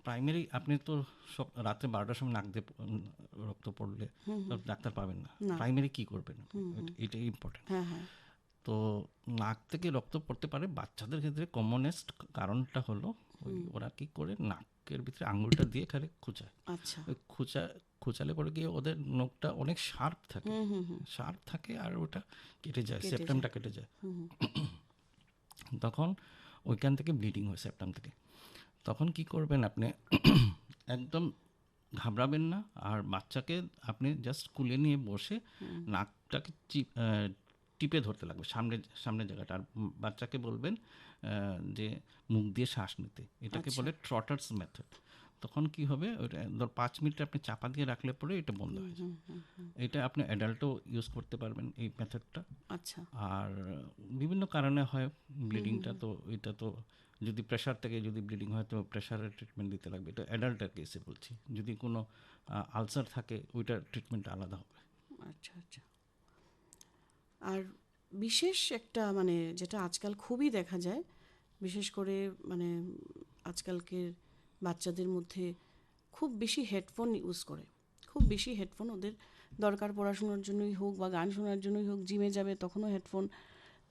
প্রাইমারি আপনি তো সব রাতে 12টার সময় নাক দিয়ে রক্ত পড়লে তো ডাক্তার পাবেন না। না। প্রাইমারি কী করবেন, এটাই ইম্পর্টেন্ট। হ্যাঁ হ্যাঁ তো নাক থেকে রক্ত পড়তে পারে বাচ্চাদের ক্ষেত্রে, কমনেস্ট কারণটা হলো ওই ওরা কী করে নাক নাকের ভিতরে আঙুলটা দিয়ে খালি খুঁচায়। আচ্ছা। ওই খুঁচালে পরে গিয়ে ওদের নখটা অনেক শার্প থাকে, শার্প থাকে আর ওটা কেটে যায়, কেটে সেপ্টামটা কেটে যায়। তখন ওইখান থেকে ব্লিডিং হয় সেপ্টাম থেকে। তখন কি করবেন আপনি, একদম ঘাবড়াবেন না, আর বাচ্চাকে আপনি জাস্ট কুলে নিয়ে বসে নাকটাকে টিপে ধরতে লাগবে সামনের জায়গাটা, আর বাচ্চাকে বলবেন যে মুখ দিয়ে শ্বাস নিতে। এটাকে আচ্ছা। বলে ট্রটার্স মেথড। তখন কি হবে, ওটা ধর 5 মিনিট আপনি চাপা দিয়ে রাখলে পরে এটা বন্ধ হয়ে যায়। এটা আপনি অ্যাডাল্টও ইউজ করতে পারবেন এই মেথডটা। আচ্ছা। আর বিভিন্ন কারণে হয় ব্লিডিংটা, তো এটা তো যদি প্রেশার থেকে যদি ব্লিডিং হয় তো প্রেশারের ট্রিটমেন্ট দিতে লাগবে। এটা অ্যাডাল্টের কেসে বলছি। যদি কোনো আলসার থাকে ওইটার ট্রিটমেন্ট আলাদা হবে। আচ্ছা আচ্ছা। আর বিশেষ একটা মানে যেটা আজকাল খুবই দেখা যায়, বিশেষ করে মানে আজকালকের বাচ্চাদের মধ্যে খুব বেশি হেডফোন ইউজ করে, খুব বেশি হেডফোন ওদের দরকার, পড়াশোনার জন্যই হোক বা গান শোনার জন্যই হোক, জিমে যাবে তখনও হেডফোন।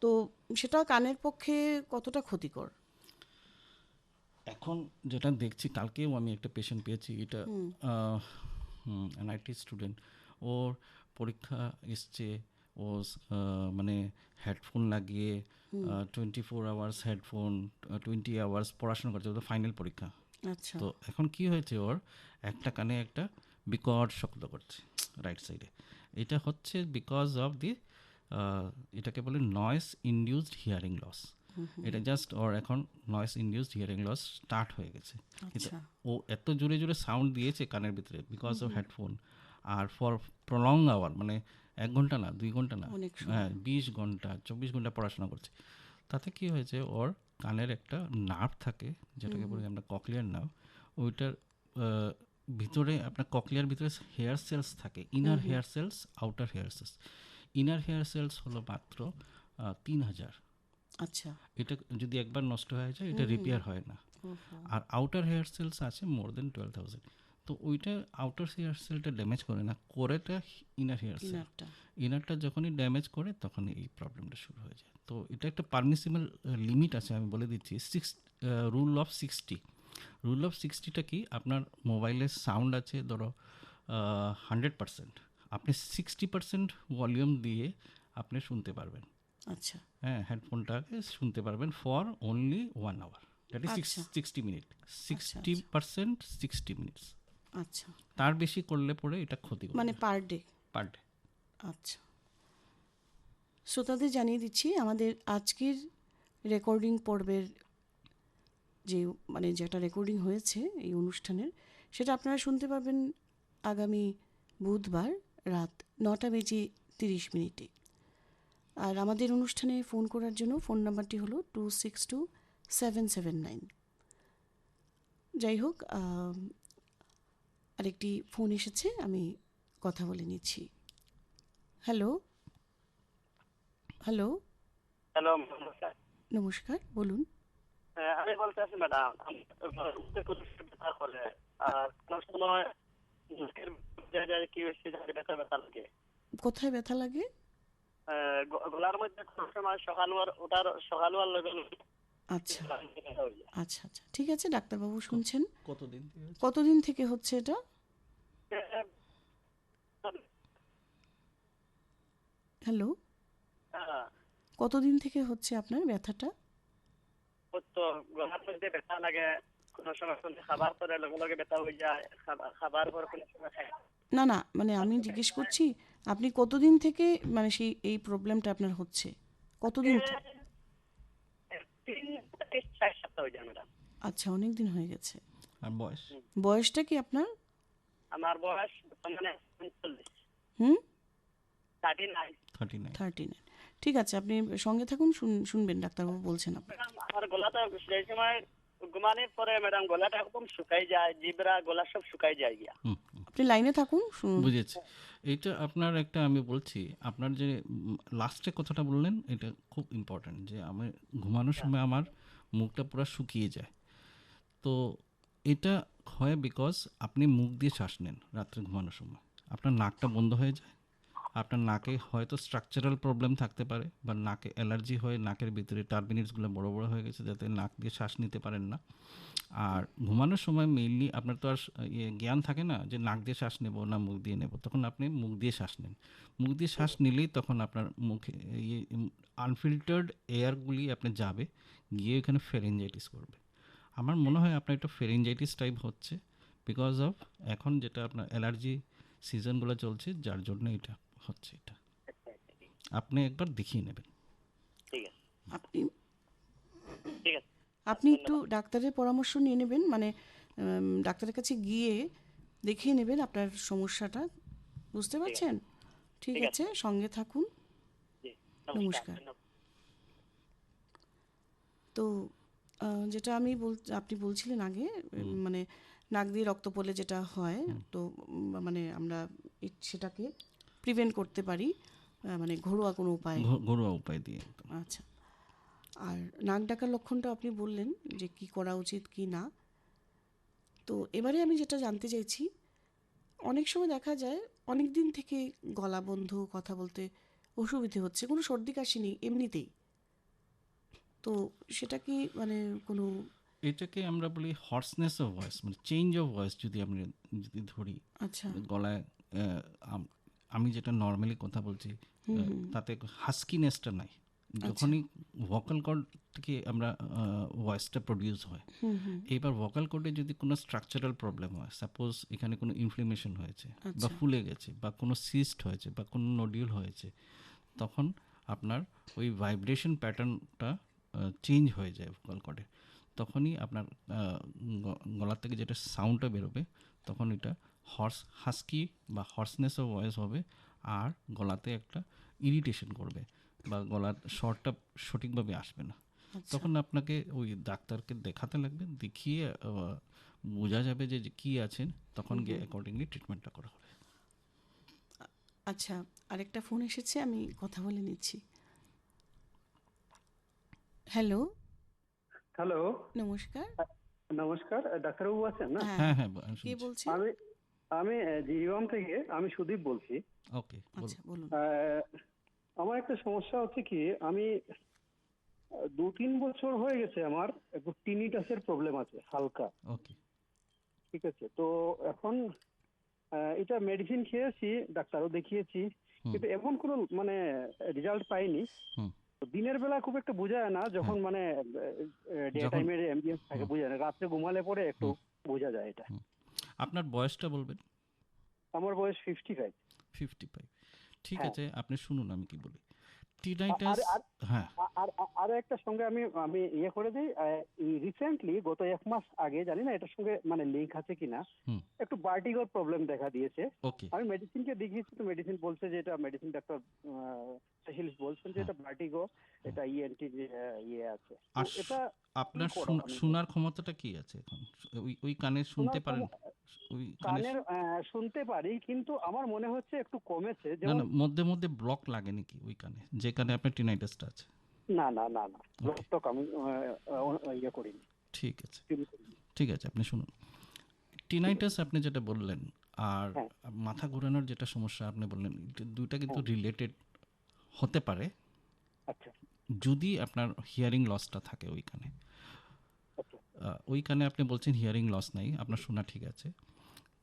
তো সেটা কানের পক্ষে কতটা ক্ষতিকর? এখন যেটা দেখছি, কালকেও আমি একটা পেশেন্ট পেয়েছি, এটা এনআইটি স্টুডেন্ট, ওর পরীক্ষা এসছে, ও মানে হেডফোন লাগিয়ে 24 আওয়ার্স হেডফোন, 20 আওয়ার্স পড়াশোনা করছে, ওদের ফাইনাল পরীক্ষা। আচ্ছা। তো এখন কি হয়েছে, ওর একটা কানে একটা বিকট শব্দ করছে রাইট সাইডে। এটা হচ্ছে বিকজ অফ দি এটাকে বলে নয়েস ইনডিউসড হিয়ারিং লস। এটা জাস্ট ওর এখন noise induced hearing loss start হয়ে গেছে। কিন্তু আচ্ছা। ও এত জোরে জোরে সাউন্ড দিয়েছে কানের ভিতরে বিকজ অফ হেডফোন, আর ফর প্রলং আওয়ার, মানে 1 ঘন্টা না 2 ঘন্টা না, অনেক সময়। হ্যাঁ 20 ঘন্টা 24 ঘন্টা পড়াশোনা করছে। তাতে কি হয়েছে, ওর কানের একটা নার্ভ থাকে যেটাকে বলি আমরা ককলিয়ার নার্ভ। ওইটার ভিতরে আপনার ককলিয়ার ভিতরে হেয়ার সেলস থাকে, inner hair cells, outer hair cells. Inner hair cells হলো মাত্র 3000। আচ্ছা। এটা যদি একবার নষ্ট হয়ে যায় এটা রিপেয়ার হয় না। আর আউটার হেয়ার সেলস আছে মোর দেন 12,000। তো ওইটা আউটার হেয়ার সেলটা ড্যামেজ করে না, করেটা ইনার হেয়ার সেল। ইনারটা। ইনারটা যখনই ড্যামেজ করে তখন এই প্রবলেমটা শুরু হয়ে যায়। তো এটা একটা পারমিসিবল লিমিট আছে, আমি বলে দিচ্ছি। Rule of 60। রুল অফ 60টা কি, আপনার মোবাইলের সাউন্ড আছে ধরো 100%, আপনি 60% ভলিউম দিয়ে আপনি শুনতে পারবেন। আচ্ছা। হ্যাঁ, হেডফোনটাকে শুনতে পারবেন for only 1 hour, that is আচ্ছা। 60 মিনিট। 60% 60 মিনিটস। আচ্ছা। তার বেশি করলে পরে এটা ক্ষতি মানে করবে পার ডে? Per day. আচ্ছা। শ্রোতাদের জানিয়ে দিচ্ছি আমাদের আজকের রেকর্ডিং পর্বের যে মানে যেটা রেকর্ডিং হয়েছে এই অনুষ্ঠানের, সেটা আপনারা শুনতে পাবেন আগামী বুধবার রাত 9:30 আর আমাদের অনুষ্ঠানে ফোন করার জন্য ফোন নাম্বারটি হলো 262779। যাই হোক, আরেকটি ফোন এসেছে, আমি কথা বলে নিচ্ছি। Hello hello. হ্যালো, নমস্কার। নমস্কার, বলুন। আমি বলতে আছি ম্যাডাম, ব্যথা করে আর কোনো সময় মুখের জায়গায় কি হচ্ছে জানি ব্যথা ব্যথা লাগে। কোথায় ব্যথা লাগে? গলার মধ্যে কোনো সময় সকাল হওয়ার লগে লগে আচ্ছা ব্যথা হয়ে যায়। আচ্ছা আচ্ছা, ঠিক আছে, ডাক্তারবাবু শুনছেন। কতদিন থেকে হচ্ছে? কতদিন থেকে হচ্ছে এটা? হ্যালো, হ্যাঁ, কতদিন থেকে হচ্ছে আপনার ব্যথাটা? তো গলার মধ্যে ব্যথা লাগে, কোনো সময় খাবার পরে লগে লগে ব্যথা হয়ে যায়, খাবার পর কোনো সময় খাই। না না, মানে আমি জিজ্ঞেস করছি আপনি কতদিন থেকে মানে সেই এই প্রবলেমটা আপনার হচ্ছে, কতদিন থেকে? 3-4 সপ্তাহ হয়ে যায় ম্যাডাম। আচ্ছা, অনেক দিন হয়ে গেছে। আর বয়স? বয়সটা কি আপনার? আমার বয়স বর্তমানে 39। হুম, 39। 39। ঠিক আছে, আপনি সঙ্গে থাকুন, শুনবেন ডাক্তারবাবু বলছেন আপনার। ম্যাডাম, আমার গলাটা সেই সময় ঘুমানোর পরে ম্যাডাম গলাটা একদম শুকাই যায়, জিব্রা গলা সব শুকাই যায় গিয়া। আপনি লাইনে থাকুন, শুনুন। বুঝেছি। এইটা আপনার একটা, আমি বলছি আপনার যে লাস্টে কথাটা বললেন এটা খুব ইম্পর্ট্যান্ট, যে আমি ঘুমানোর সময় আমার মুখটা পুরো শুকিয়ে যায়। তো এটা হয় বিকজ আপনি মুখ দিয়ে শ্বাস নেন রাত্রে ঘুমানোর সময়, আপনার নাকটা বন্ধ হয়ে যায়, আপনার নাকে হয়তো স্ট্রাকচারাল প্রবলেম থাকতে পারে, বা নাকে অ্যালার্জি হয়ে নাকের ভিতরে টার্বিনেটসগুলো বড় বড় হয়ে গেছে, যাতে নাক দিয়ে শ্বাস নিতে পারেন না। আর ঘুমানোর সময় মেইনলি আপনার তো আর জ্ঞান থাকে না যে নাক দিয়ে শ্বাস নেব না মুখ দিয়ে নেব, তখন আপনি মুখ দিয়ে শ্বাস নেন। মুখ দিয়ে শ্বাস নিলেই তখন আপনার মুখে আনফিল্টার্ড এয়ারগুলি আপনি যাবে, গিয়ে এখানে ফেরেঞ্জাইটিস করবে। আমার মনে হয় আপনার একটা ফেরেঞ্জাইটিস টাইপ হচ্ছে, বিকজ অফ এখন যেটা আপনার অ্যালার্জি সিজনগুলো চলছে, যার জন্য এটা হচ্ছে। এটা আপনি একবার দেখিয়ে নেবেন। ঠিক আছে, আপনি ঠিক আছে। আপনি একটু ডাক্তারের পরামর্শ নিয়ে নেবেন, মানে ডাক্তারের কাছে গিয়ে দেখিয়ে নেবেন আপনার সমস্যাটা, বুঝতে পারছেন? ঠিক ঠিক আছে, সঙ্গে থাকুন। জি, নমস্কার। তো যেটা আপনি বলছিলেন আগে, মানে নাক দিয়ে রক্ত পড়লে যেটা হয়, তো মানে আমরা সেটাকে প্রিভেন্ট করতে পারি, মানে ঘরোয়া কোনো উপায়। ঘরোয়া উপায় দিয়ে একদম। আচ্ছা, আর নাক ডাকার লক্ষণটা আপনি বললেন যে কি করা উচিত কি না। তো এবারে আমি যেটা জানতে চাইছি, অনেক সময় দেখা যায় অনেক দিন থেকে গলা বন্ধ, কথা বলতে অসুবিধে হচ্ছে, কোনো সর্দি কাশি নেই এমনিতেই, তো সেটা কি মানে কোনো? এটাকে আমরা বলি হর্সনেস অফ ভয়েস, মানে চেঞ্জ অফ ভয়েস। যদি ধরি আচ্ছা, গলায় আমি যেটা নর্মালি কথা বলছি, তাতে হাস্কিনেসটা নাই। যখনই ভোকাল কর্ড থেকে আমরা ভয়েসটা প্রডিউস হয়, এইবার ভোকাল কর্ডে যদি কোনো স্ট্রাকচারাল প্রবলেম হয়, সাপোজ এখানে কোনো ইনফ্লেমেশন হয়েছে বা ফুলে গেছে বা কোনো সিস্ট হয়েছে বা কোনো নডিউল হয়েছে, তখন আপনার ওই ভাইব্রেশন প্যাটার্নটা চেঞ্জ হয়ে যায় ভোকাল কর্ডে। তখনই আপনার গলা থেকে যেটা সাউন্ডটা বেরোবে, তখন এটা হাস্কি বা হর্সনেস অফ ভয়েস হবে, আর গলাতে একটা ইরিটেশন করবে বা গলার স্বরটা সঠিকভাবে আসবে না। তখন আপনাকে ওই ডাক্তারকে দেখাতে লাগবে, দেখিয়ে বোঝা যাবে যে কী আছেন, তখন গিয়ে অ্যাকর্ডিংলি ট্রিটমেন্টটা করা হবে। আচ্ছা, আরেকটা ফোন এসেছে, আমি কথা বলে নিচ্ছি। হ্যালো, হ্যালো, নমস্কার। নমস্কার। ডাক্তারবাবু আছেন না? হ্যাঁ হ্যাঁ, কে শুনছি। বলছেন? আমি জিরিবাম থেকে আমি সুদীপ বলছি। ওকে, আচ্ছা, বলুন। আমার একটা সমস্যা হচ্ছে কি, আমি 2-3 বছর হয়ে গেছে আমার একটু টিনিটাসের প্রবলেম আছে হালকা। ওকে, ঠিক আছে, তো এখন এটা মেডিসিন খেয়েছি, ডাক্তারও দেখিয়েছি, কিন্তু এমন কোনো মানে রেজাল্ট পাইনি। তো দিনের বেলা খুব একটা বোঝা যায় না, যখন মানে ডে টাইমের অ্যাম্বিয়েন্স থাকে বোঝা যায় না, রাত্রে ঘুমালে পরে একটু বোঝা যায় এটা। আপনার বয়সটা বলবেন? আমার বয়স 55। 55। ঠিক হ্যাঁ। আছে, আপনি শুনুন আমি কি বলি। টিনাইটাস, হ্যাঁ, আর একটা সঙ্গে আমি ইয়ে করে দিই, রিসেন্টলি গত 1 মাস আগে, জানি না এটার সঙ্গে মানে লিঙ্ক আছে কিনা, একটু ভার্টিগোর প্রবলেম দেখা দিয়েছে। ওকে, আমি মেডিসিনকে দেখিয়েছি, তো মেডিসিন বলছে যে এটা, মেডিসিন ডাক্তার স্পেশালিস্ট বলছেন যে এটা ভার্টিগো, এটা ইএনটি ইয়ে আছে। আর তো এটা আপনার কি করা আমি শোনার ক্ষমতাটা কি আছে এখন? ওই কানে শুনতে পারেন? ওই কানে কানের শুনতে পারি, কিন্তু আমার মনে হচ্ছে একটু কমেছে। না যেমন না, মধ্যে মধ্যে ব্লক লাগে নাকি ওই কানে, যে কানে আপনার টিনাইটাসটা আছে? না না না না, রক্তক আমি ইয়ে করিনি। ঠিক আছে, ঠিক আছে, আপনি শুনুন। টিনাইটাস আপনি যেটা বললেন, আর মাথা ঘোরানোর যেটা সমস্যা আপনি বললেন, দুইটা কিন্তু রিলেটেড হতে পারে। আচ্ছা, যদি আপনার হিয়ারিং লসটা থাকে ওই কানে, ওই কানে আপনি বলছেন হিয়ারিং লস নাই, আপনার শোনা ঠিক আছে,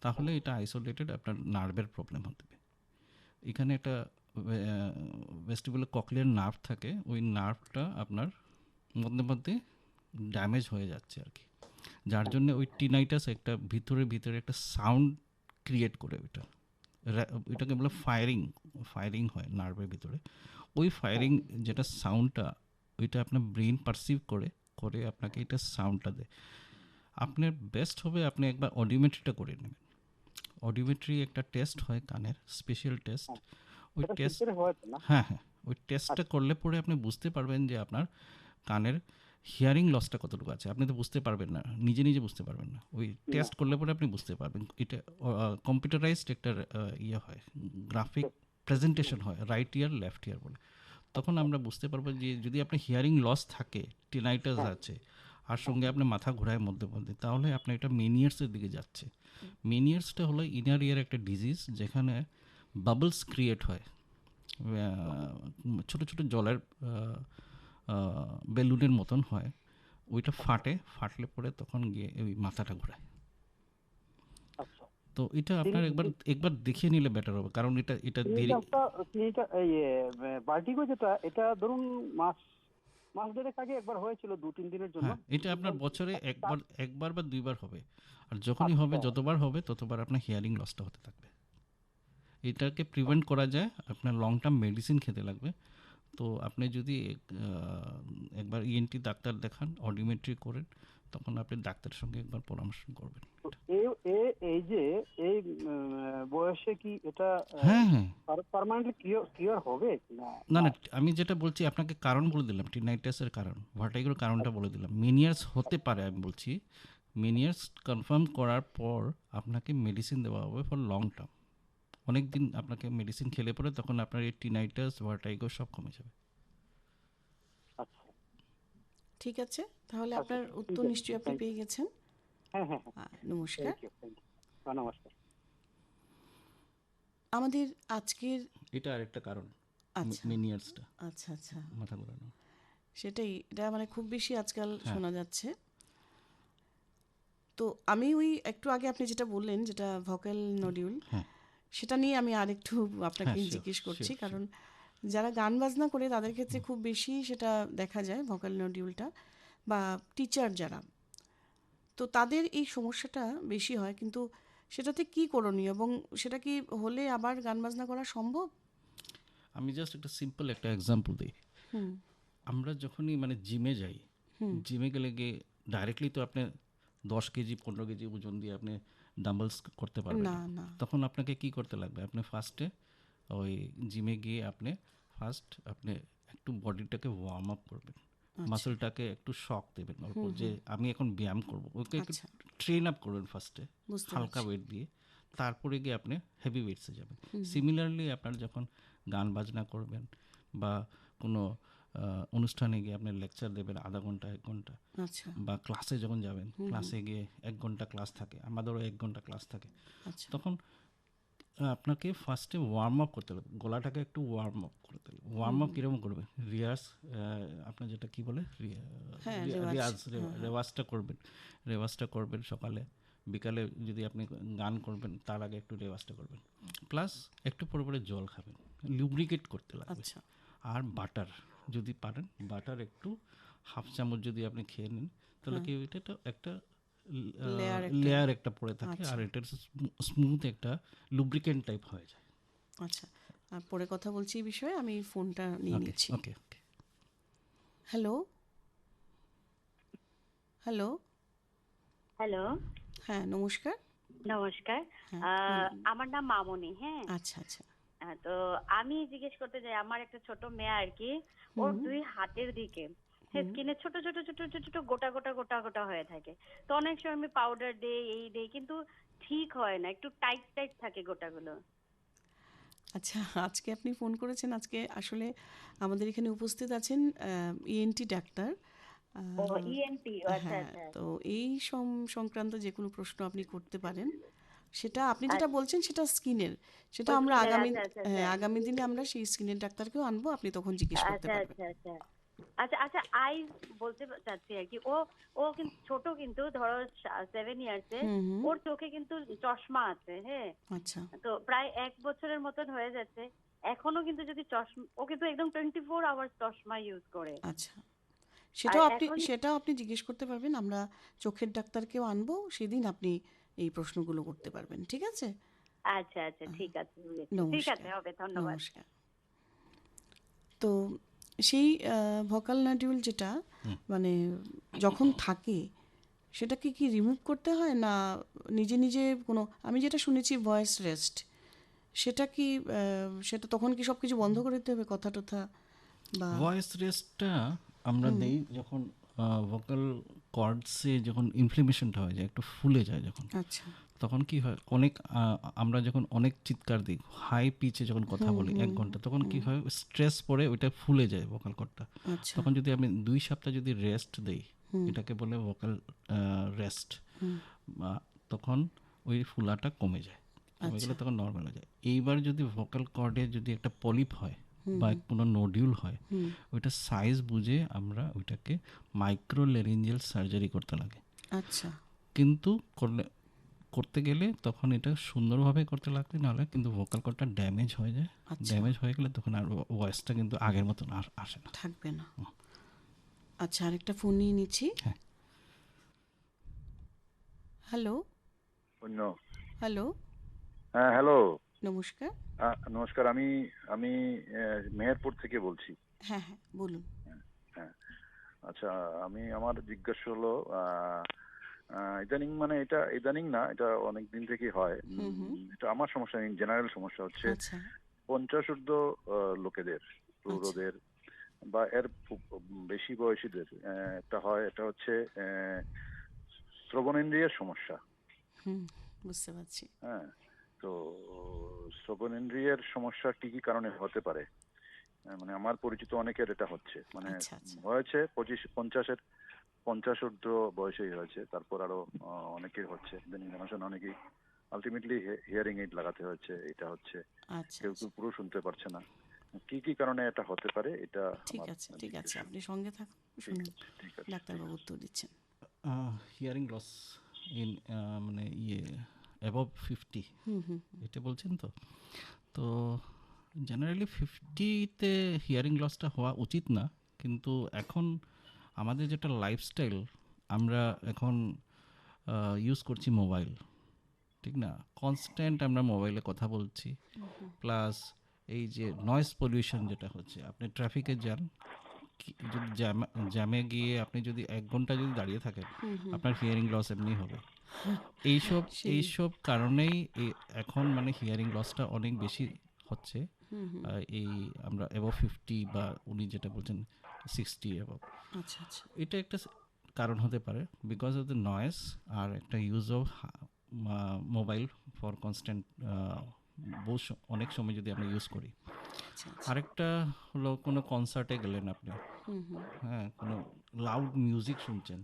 তাহলে এটা আইসোলেটেড আপনার নার্ভের প্রবলেম হতে পারে। এখানে একটা ভেস্টিবুলার ককলিয়ার নার্ভ থাকে, ওই নার্ভটা আপনার মধ্যে মধ্যে ড্যামেজ হয়ে যাচ্ছে আর কি, যার জন্য ওই টিনাইটাস একটা ভিতরে একটা সাউন্ড ক্রিয়েট করে, ওইটাকে বলে ফায়ারিং হয় নার্ভের ভিতরে। ওই ফায়ারিং যেটা সাউন্ডটা, ওইটা আপনার ব্রেন পারসিভ করে আপনাকে এটা সাউন্ডটা দেয়। আপনার বেস্ট হবে আপনি একবার অডিওমেট্রিটা করে নেবেন। অডিওমেট্রি একটা টেস্ট হয় কানের, স্পেশাল টেস্ট। ওই টেস্ট, হ্যাঁ, ওই টেস্টটা করলে পরে আপনি বুঝতে পারবেন যে আপনার কানের হিয়ারিং লসটা কতটুকু আছে। আপনি তো বুঝতে পারবেন না, নিজে বুঝতে পারবেন না, ওই টেস্ট করলে পরে আপনি বুঝতে পারবেন। এটা কম্পিউটারাইজড একটা ইয়ে হয়, গ্রাফিক প্রেজেন্টেশন হয়, রাইট ইয়ার লেফট ইয়ার বলে। তখন আমরা বুঝতে পারবো যে যদি আপনার হিয়ারিং লস থাকে, টিনাইটাস আছে, আর সঙ্গে আপনার মাথা ঘোরায় মধ্যে মধ্যে, তাহলে আপনার এটা মেনিয়ার্সের দিকে যাচ্ছে। মেনিয়ার্সটা হলো ইনার ইয়ার একটা ডিজিজ, যেখানে বাবলস ক্রিয়েট হয় ছোট ছোট জলের বেলুনের মতন হয়, ওইটা ফাটলে পরে তখন গিয়ে ওই মাথাটা ঘোরায়। আচ্ছা, তো এটা আপনার একবার দেখিয়ে নিলে বেটার হবে, কারণ এটা দেরি। ক্লিনিকটা এই ভার্টিগো যেটা, এটা ধরুন মাস দেড়েক আগে একবার হয়েছিল 2-3 দিনের জন্য। হ্যাঁ, এটা আপনার বছরে একবার বা দুইবার হবে, আর যখনই হবে যতবার হবে ততবার আপনার হিয়ারিং লসটা হতে থাকবে। এটাকে প্রিভেন্ট করা যায়, আপনার লং টার্ম মেডিসিন খেতে লাগবে। তো আপনি যদি একবার ইএনটি ডাক্তার দেখান, অডিওমেট্রি করেন, তখন আপনি ডাক্তারের সঙ্গে একবার পরামর্শ করবেন। এই যে এই বয়সে কি এটা হ্যাঁ হ্যাঁ, পার্মানেন্টলি কিওর হবে না? না না, আমি যেটা বলছি আপনাকে কারণ বলে দিলাম, টিনাইটাসের কারণ, ভার্টিগোর কারণটা বলে দিলাম। মেনিয়ার্স হতে পারে, আমি বলছি মেনিয়ার্স কনফার্ম করার পর আপনাকে মেডিসিন দেওয়া হবে ফর লং টার্ম। অনেক দিন আপনাকে মেডিসিন খেলে পরে তখন আপনার এই টিনাইটাস, ভার্টিগো সব কমে যাবে। আচ্ছা, ঠিক আছে, তাহলে আপনার উত্তর নিশ্চয়ই আপনি পেয়ে গেছেন। হ্যাঁ হ্যাঁ, নমস্কার। থ্যাংক ইউ, নমস্কার। আমাদের আজকের এটা আরেকটা কারণ, আচ্ছা মেনিয়ার্সটা, আচ্ছা আচ্ছা, মাথা ঘোরানো। সেটাই, এটা মানে খুব বেশি আজকাল শোনা যাচ্ছে। তো আমি ওই একটু আগে আপনি যেটা বললেন, যেটা ভোকাল নডিউল, সেটা নিয়ে আমি আরেকটু আপনাকে জিজ্ঞেস করছি। কারণ যারা গান বাজনা করে তাদের ক্ষেত্রে খুব বেশি সেটা দেখা যায় ভোকাল নডিউলটা, বা টিচার যারা, তো তাদের এই সমস্যাটা বেশি হয়। কিন্তু সেটাতে কি করণীয়, এবং সেটা কি হলে আবার গান বাজনা করা সম্ভব? আমি জাস্ট একটা সিম্পল একটা এক্সাম্পল দিই। আমরা যখনই মানে জিমে যাই, জিমে গেলে গিয়ে ডাইরেক্টলি তো আপনি 10 কেজি 15 কেজি ওজন দিয়ে আপনি ডাম্বলস করতে পারবেন না। তখন আপনাকে কি করতে লাগবে? আপনি ফার্স্টে ওই জিমে গিয়ে আপনি একটু বডিটাকে ওয়ার্ম আপ করবেন, মাসলটাকে একটু শক দেবেন অল্প, যে আমি এখন ব্যায়াম করব, ওকে একটু ট্রেন আপ করবেন ফার্স্টে হালকা ওয়েট দিয়ে, তারপরে গিয়ে আপনি হেভি ওয়েটসে যাবেন। সিমিলারলি আপনার যখন গান বাজনা করবেন বা কোনো অনুষ্ঠানে গিয়ে আপনি লেকচার দেবেন আধা ঘন্টা 1 ঘন্টা, বা ক্লাসে যখন যাবেন, ক্লাসে গিয়ে 1 ঘন্টা ক্লাস থাকে, আমাদেরও 1 ঘন্টা ক্লাস থাকে, তখন আপনাকে ফার্স্টে ওয়ার্ম আপ করতে হবে, গলাটাকে একটু ওয়ার্ম আপ করতে হবে। ওয়ার্ম আপ কীরকম করবেন? আপনার যেটা কি বলে রেওয়াজটা করবেন সকালে, বিকালে যদি আপনি গান করবেন তার আগে একটু রেওয়াজটা করবেন, প্লাস একটু পরে পরে জল খাবেন, লুব্রিকেট করতে লাগবে। আর বাটার যদি পারেন, বাটার একটু 1/2 চামচ যদি আপনি খেয়ে নেন, তাহলে কি এটা একটা লেয়ার একটা পড়ে থাকে, আর এটা স্মুথ একটা লুব্রিকেন্ট টাইপ হয়ে যায়। আচ্ছা, পরে কথা বলছি এই বিষয়ে, আমি ফোনটা নিয়ে নিচ্ছি। ওকে। হ্যালো হ্যালো হ্যালো, হ্যাঁ নমস্কার। নমস্কার। আমার নাম মামনি। হ্যাঁ, আচ্ছা আচ্ছা। তো আমি জিজ্ঞেস করতে চাই, আমার একটা ছোট মেয়ে আর কি, ওর 2 হাতের দিকে স্কিনে ছোট ছোট ছোট ছোট ছোট গোটা গোটা গোটা গোটা হয়ে থাকে। তো অনেক সময় আমি পাউডার দেই, এই দেই, কিন্তু ঠিক হয় না, একটু টাইট টাইট থাকে গোটাগুলো। আচ্ছা, আজকে আপনি ফোন করেছেন, আজকে আসলে আমাদের এখানে উপস্থিত আছেন ইএনটি ডাক্তার। ইএনটি, আচ্ছা আচ্ছা। তো এই সংক্রান্ত যে কোনো প্রশ্ন আপনি করতে পারেন। সেটা আপনি যেটা বলছেন সেটা স্কিনের, সেটা আমরা আগামী দিনে আমরা সেই স্কিনের ডাক্তারকেও আনবো, আপনি তখন জিজ্ঞেস করতে পারবেন। আচ্ছা আচ্ছা, আইজ বলতে চাচ্ছি আর কি, ও কিন্তু ছোট, কিন্তু ধরো 7 ইয়ার্সে, ওর চোখে কিন্তু চশমা আছে। হ্যাঁ, আচ্ছা, তো প্রায় 1 বছরের মতন হয়ে যাচ্ছে, এখনো কিন্তু যদি চশমা, ও কিন্তু একদম 24 আওয়ার্স চশমা ইউজ করে। আচ্ছা, সেটাও আপনি জিজ্ঞেস করতে পারবেন, আমরা চোখের ডাক্তারকেও আনবো, সেদিন আপনি এই প্রশ্নগুলো করতে পারবেন। ঠিক আছে? আচ্ছা আচ্ছা, ঠিক আছে, ঠিক আছে, হবে, ধন্যবাদ। নমস্কার। তো সেই ভোকাল নডিউল যেটা মানে যখন থাকে, সেটাকে কি রিমুভ করতে হয়, না নিজে নিজে কোনো, আমি যেটা শুনেছি ভয়েস রেস্ট, সেটা কি সেটা তখন কি সব কিছু বন্ধ করে দিতে হবে, কথা টথা? বা ভয়েস রেস্টটা আমরা দেই যখন ভোকাল কর্ডসে যখন ইনফ্লেমেশনটা হয়ে যায়, একটু ফুলে যায় যখন, আচ্ছা, তখন কি হয়, আমরা যখন অনেক চিৎকার দিই, হাই পিচে যখন কথা বলি 1 ঘন্টা, তখন কি হয়, স্ট্রেস পড়ে ওইটা ফুলে যায় ভোকাল কর্ডটা। তখন যদি আমি 2 সপ্তাহ যদি রেস্ট দেই, এটাকে বলে ভোকাল রেস্ট, তখন ওই ফুলাটা কমে যায়, কমে গেলে তখন নর্মাল হয়ে যায়। এইবার যদি ভোকাল কর্ডে যদি একটা পলিপ হয়, বা কোনো নোডিউল হয়, হুম, ওইটা সাইজ বুঝে আমরা ওইটাকে মাইক্রো ল্যারিঞ্জিয়াল সার্জারি করতে লাগে। আচ্ছা, কিন্তু করতে গেলে তখন এটা সুন্দরভাবে করতে লাগবে, নাহলে কিন্তু ভোকাল কর্ডটা ড্যামেজ হয়ে যায়। আচ্ছা, ড্যামেজ হয়ে গেলে তখন আর ভয়েসটা কিন্তু আগের মতন আর আসে না। থাকবে না। আচ্ছা, আরেকটা ফোন নিয়ে নিচ্ছি। হ্যাঁ। হ্যালো, অন্য হ্যালো, হ্যাঁ, হ্যালো। নমস্কার। নমস্কার, আমি আমি মেহেরপুর থেকে বলছি। হ্যাঁ, হ্যাঁ, বলুন। হ্যাঁ, আচ্ছা, আমার জিজ্ঞাসা হলো ইদানিং, মানে এটা ইদানিং না, এটা অনেক দিন থেকেই হয়। হুম, হুম, এটা আমার সমস্যা, জেনারেল সমস্যা হচ্ছে আচ্ছা, 50 ঊর্ধ্ব লোকেদের, প্রৌঢ়দের বা এর বেশি বয়সীদের একটা হয়, এটা হচ্ছে শ্রবণেন্দ্রিয়ের সমস্যা। হুম, বুঝতে পারছি। হ্যাঁ, তো শ্রবণেন্দ্রিয়ের সমস্যা কি কি কারণে হতে পারে? মানে আমার পরিচিত অনেকের এটা হচ্ছে, মানে আচ্ছা, আচ্ছা, হয়েছে 50 ঊর্ধ্ব বয়সেই হয়েছে, তারপর আরো অনেকের হচ্ছে, ইদানিং জানাশোনা অনেকেই আলটিমেটলি হিয়ারিং এইড লাগাতে হচ্ছে। এটা হচ্ছে আচ্ছা, কেউ আচ্ছা। কেউ পুরো শুনতে পারছে না। কি কি কারণে এটা হতে পারে, এটা ঠিক আমার আছে, ঠিক আছে, জিজ্ঞাসা। আপনি সঙ্গে থাকুন, ঠিক শুনুন আছে, ঠিক আছে, ঠিক ডাক্তারবাবু আছে। উত্তর দিচ্ছেন। হিয়ারিং লস ইন মানে অ্যাবভ 50 হুম, হুম, এটা বলছেন তো। তো জেনারেলি 50-তে হিয়ারিং লসটা হওয়া উচিত না, কিন্তু এখন আমাদের যেটা লাইফস্টাইল, আমরা এখন ইউজ করছি মোবাইল, ঠিক না? কনস্ট্যান্ট আমরা মোবাইলে কথা বলছি, প্লাস এই যে নয়েজ পলিউশন যেটা হচ্ছে, আপনি ট্রাফিকে যান, যদি জ্যামে গিয়ে আপনি যদি 1 ঘন্টা যদি দাঁড়িয়ে থাকেন, আপনার হিয়ারিং লস এমনি হবে। এইসব সেই। এইসব কারণেই এখন মানে হিয়ারিং লসটা অনেক বেশি হচ্ছে। হুম, হুম, এই আমরা অ্যাবভ 50 বা উনি যেটা বলছেন 60 অ্যাবভ, আচ্ছা, আচ্ছা, এটা একটা কারণ হতে পারে, বিকজ অফ দ্য নয়েজ আর একটা use of mobile for constant অনেক সময় যদি আমরা ইউজ করি। আচ্ছা, আচ্ছা, আরেকটা হলো কোনো কনসার্টে গেলেন আপনি, হুম, হুম, হ্যাঁ, কোনো লাউড মিউজিক শুনছেন,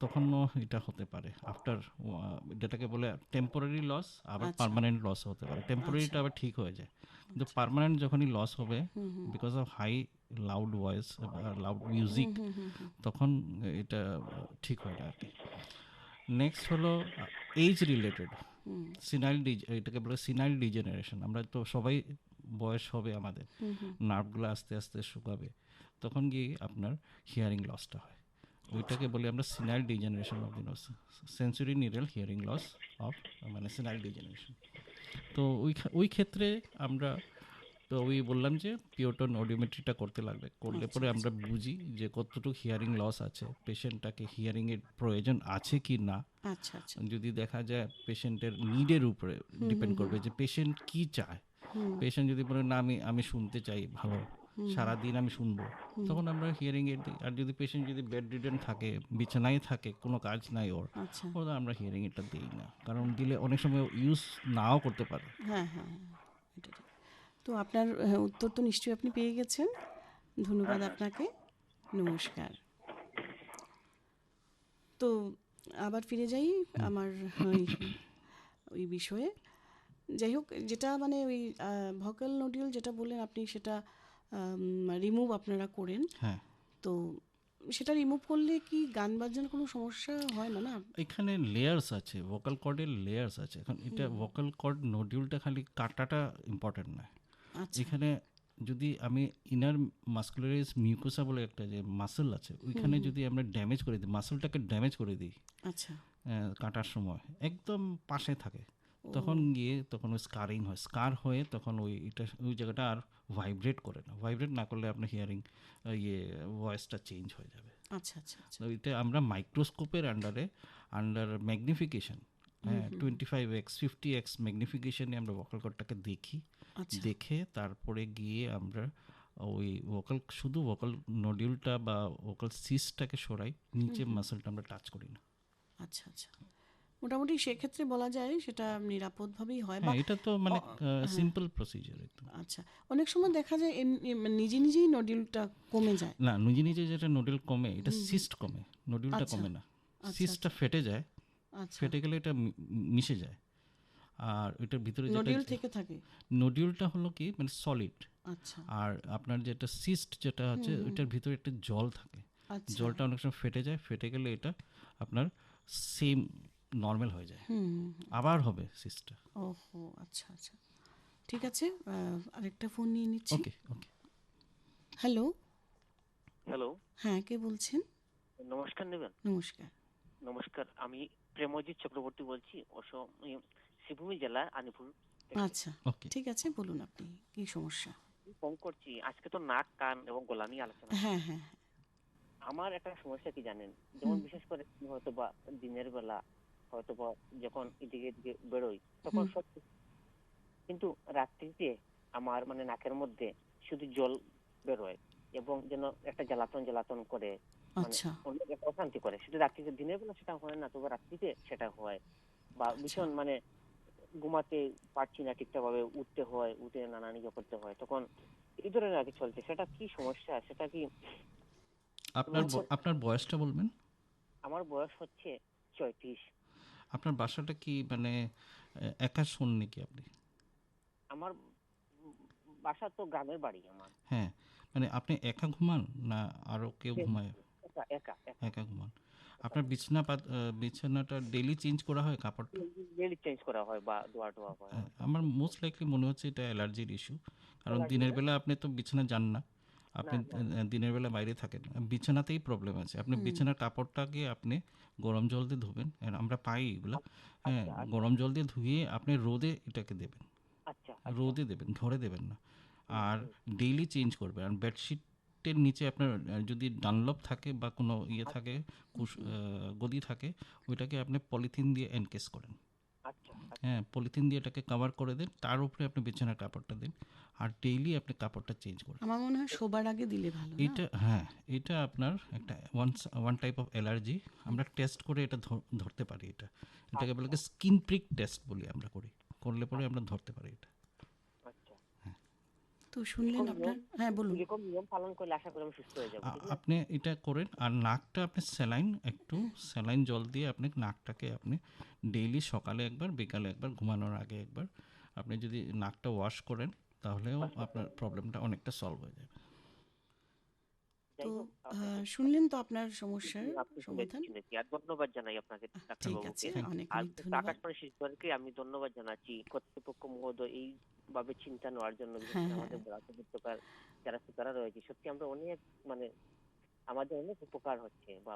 তখনও এটা হতে পারে। আফটার যেটাকে বলে টেম্পোরারি লস, আবার আচ্ছা, পার্মানেন্ট লস হতে পারে। টেম্পোরারিটা আচ্ছা, আবার ঠিক হয়ে যায়, কিন্তু পার্মানেন্ট যখনই লস হবে হুম, হুম, because of high loud voice বা লাউড মিউজিক, হুম, হুম, হুম, তখন এটা ঠিক হয় না আর কি। নেক্সট হলো এজ রিলেটেড হুম, সিনাইল এটাকে বলে সিনাইল ডিজেনারেশন। আমরা তো সবাই বয়স হবে আমাদের, হুম, হুম, নার্ভগুলো আস্তে আস্তে শুকাবে, তখন গিয়ে আপনার হিয়ারিং লসটা হয়। ওইটাকে বলি আমরা senile degeneration of the nose, sensory neural hearing loss of, মানে সিনাইল ডিজেনারেশন। তো ওই ক্ষেত্রে আমরা তো ওই বললাম যে পিওটন অডিওমেট্রিটা করতে লাগবে, করলে আচ্ছা, পরে আমরা বুঝি যে কতটুকু হিয়ারিং লস আছে, পেশেন্টটাকে হিয়ারিংয়ের প্রয়োজন আছে কি না। আচ্ছা, আচ্ছা, যদি দেখা যায় পেশেন্টের নিডের উপরে ডিপেন্ড করবে যে পেশেন্ট কি চায়। পেশেন্ট যদি বলে না আমি শুনতে চাই ভালো, সারাদিন আমি শুনবো, তখন আমরা হিয়ারিং এড দিই। আর যদি পেশেন্ট যদি বেড রিডেন থাকে, বিছানায় থাকে, কোনো কাজ নাই আচ্ছা, ওরা আমরা হিয়ারিং এডটা দিই না, কারণ দিলে অনেক সময় ইউজ নাও করতে পারে। হ্যাঁ, হ্যাঁ, হ্যাঁ, এটা ঠিক। তো আপনার উত্তর তো নিশ্চয়ই আপনি পেয়ে গেছেন। ধন্যবাদ আপনাকে, নমস্কার। তো আবার ফিরে যাই আমার ওই ওই বিষয়ে। যাই হোক, যেটা মানে ওই ভোকাল নোডিউল যেটা বললেন আপনি, সেটা রিমুভ আপনারা করেন। হ্যাঁ, তো সেটা রিমুভ করলে কি গান বাজনার কোনো সমস্যা হয় না? না, এখানে লেয়ার্স আছে, ভোকাল কর্ডের লেয়ার্স আছে। এখন এটা ভোকাল কর্ড নডিউলটা খালি কাটাটা ইম্পর্টেন্ট নয়। আচ্ছা, এখানে যদি আমি ইনার মাসকুলারিস মিউকোসা বলে একটা যে মাসল আছে, ওইখানে যদি আমরা ড্যামেজ করে দিই, মাসলটাকে ড্যামেজ করে দিই আচ্ছা, কাটার সময় একদম পাশে থাকে, তখন গিয়ে তখন ওই স্কারিং হয়, স্কার হয়ে তখন ওই জায়গাটা আর ভাইব্রেট করে না। ভাইব্রেট না করলে আপনার হিয়ারিং ভয়েসটা চেঞ্জ হয়ে যাবে। আচ্ছা, আচ্ছা, আচ্ছা, তো এটা আমরা মাইক্রোস্কোপের আন্ডার ম্যাগনিফিকেশন, হ্যাঁ, 25x 50x ম্যাগনিফিকেশনে আমরা ভোকাল কর্ডটাকে দেখি, আচ্ছা, দেখে তারপরে গিয়ে আমরা ওই শুধু ভোকাল নডিউলটা বা ভোকাল সিস্টটাকে সরাই, নিচে মাসলটা আমরা টাচ করি না। আচ্ছা, আচ্ছা, মোটামুটি সেক্ষেত্রে বলা যায় সেটা নিরাপদভাবেই হয়। বা হ্যাঁ, এটা তো মানে সিম্পল প্রসিজার একদম। আচ্ছা, অনেক সময় দেখা যায় নিজে নিজেই নডিউলটা কমে যায়। না, নিজে নিজে যেটা নডিউল কমে, এটা সিস্ট কমে, নডিউলটা আচ্ছা, কমে না। আচ্ছা, সিস্টটা ফেটে যায়, আচ্ছা, ফেটে গেলে এটা মিশে যায়। আর ওইটার ভিতরে নডিউল যেটা থেকে থাকে। নডিউলটা হলো কি মানে সলিড, আচ্ছা আর আপনার যেটা সিস্ট যেটা আছে ওইটার ভিতরে একটা জল থাকে। আচ্ছা জলটা অনেক সময় ফেটে যায়, ফেটে গেলে এটা আপনার সেম নর্মাল হয়ে যায়, আবার হবে সিস্টটা। ওহো আচ্ছা আচ্ছা ঠিক আছে, আরেকটা ফোন নিয়ে নিচ্ছি। ওকে ওকে। হ্যালো, হ্যালো, হ্যাঁ কে বলছেন? নমস্কার নেবেন। নমস্কার। নমস্কার, আমি প্রেমজিৎ চক্রবর্তী বলছি, অসম শ্রীভূমি জেলা আনিপুর থেকে। আচ্ছা ওকে ঠিক আছে, বলুন আপনি কি সমস্যা। ফোন করছি আজকে তো নাক কান এবং গলা নিয়ে আলোচনা। হ্যাঁ হ্যাঁ আমার একটা সমস্যা কি জানেন, যেমন বিশেষ করে হয়তো বা দিনের বেলা হয়তো বা যখন এদিকে এদিকে বেরোই তখন সত্যি, কিন্তু রাত্রিতে আমার মানে নাকের মধ্যে শুধু জল বেরোয় এবং যেন একটা জ্বালাতন জ্বালাতন করে, মানে আচ্ছা অন্য একটা অশান্তি করে। সেটা রাত্রিতে, দিনের বেলা সেটা হয় না, তবে রাত্রিতে সেটা হয়। বা ভীষণ মানে ঘুমাতে পারছি না ঠিকঠাক ভাবে, উঠতে হয়, উঠে নানান ইয়ে করতে হয়, তখন এই ধরনের আর কি চলছে। সেটা কি সমস্যা, সেটা কি? আপনার বয়সটা বলবেন? আমার বয়স হচ্ছে 34। আপনার বাসাটা কি মানে একা শোন নাকি আপনি? আমার বাসা তো গ্রামের বাড়ি আমার। হ্যাঁ, মানে আপনি একা ঘুমান না আরো কেউ ঘুমায়? একা একা একা ঘুমান। আপনার বিছানাটা ডেইলি চেঞ্জ করা হয় কাপড়টা? ডেইলি চেঞ্জ করা হয় বা ধোয়া টোয়া হয়। আমার মোস্ট লাইকলি মনে হচ্ছে এটা অ্যালার্জির ইস্যু, কারণ দিনের বেলা আপনি তো বিছানা যান না, আপনি দিনের বেলা বাইরে থাকেন, বিছানাতেই প্রবলেম আছে। আপনি বিছানার কাপড়টাকে আপনি গরম জল দিয়ে ধুবেন, আমরা পাই এগুলো, হ্যাঁ গরম জল দিয়ে ধুয়ে আপনি রোদে এটাকে দেবেন, রোদে দেবেন, ঘরে দেবেন না। আর ডেইলি চেঞ্জ করবেন। আর বেডশিটের নিচে আপনার যদি ডানলপ থাকে বা কোনো ইয়ে থাকে, গদি থাকে, ওইটাকে আপনি পলিথিন দিয়ে এনকেস করেন, হ্যাঁ পলিথিন দিয়ে এটাকে কভার করে দেন, তার উপরে আপনি বিছানার কাপড়টা দিন, আর ডেইলি আপনি কাপড়টা চেঞ্জ করেন। আমার মনে হয় শোবার আগে দিলে ভালো না? এটা হ্যাঁ, এটা আপনার একটা ওয়ান টাইপ অফ অ্যালার্জি, আমরা টেস্ট করে এটা ধরতে পারি। এটাকে বলে স্কিন প্রিক টেস্ট বলি, আমরা করলে পরে আমরা ধরতে পারি এটা। তো শুনলেন আপনার, হ্যাঁ বলুন। এরকম নিয়ম পালন করলে আশা করি আমি সুস্থ হয়ে যাব। আপনি এটা করেন, আর নাকটা আপনি স্যালাইন জল দিয়ে আপনি নাকটাকে আপনি ডেইলি সকালে একবার, বিকালে একবার, ঘুমানোর আগে একবার আপনি যদি নাকটা ওয়াশ করেন তাহলেও আপনার প্রবলেমটা অনেকটা সলভ হয়ে যাবে। তো শুনলেন তো আপনার সমস্যার সমাধান। আর ধন্যবাদ জানাই আপনাকে ঠিক আছে, অনেক আর অনেক ধন্যবাদ। আকাশবাণী শিশুদেরকে আমি ধন্যবাদ জানাচ্ছি, কর্তৃপক্ষ মহোদয় এইভাবে চিন্তা নেওয়ার জন্য। আমাদের যারা শ্রোতারা রয়েছে, সত্যি আমরা অনেক মানে আমাদের অনেক উপকার হচ্ছে। বা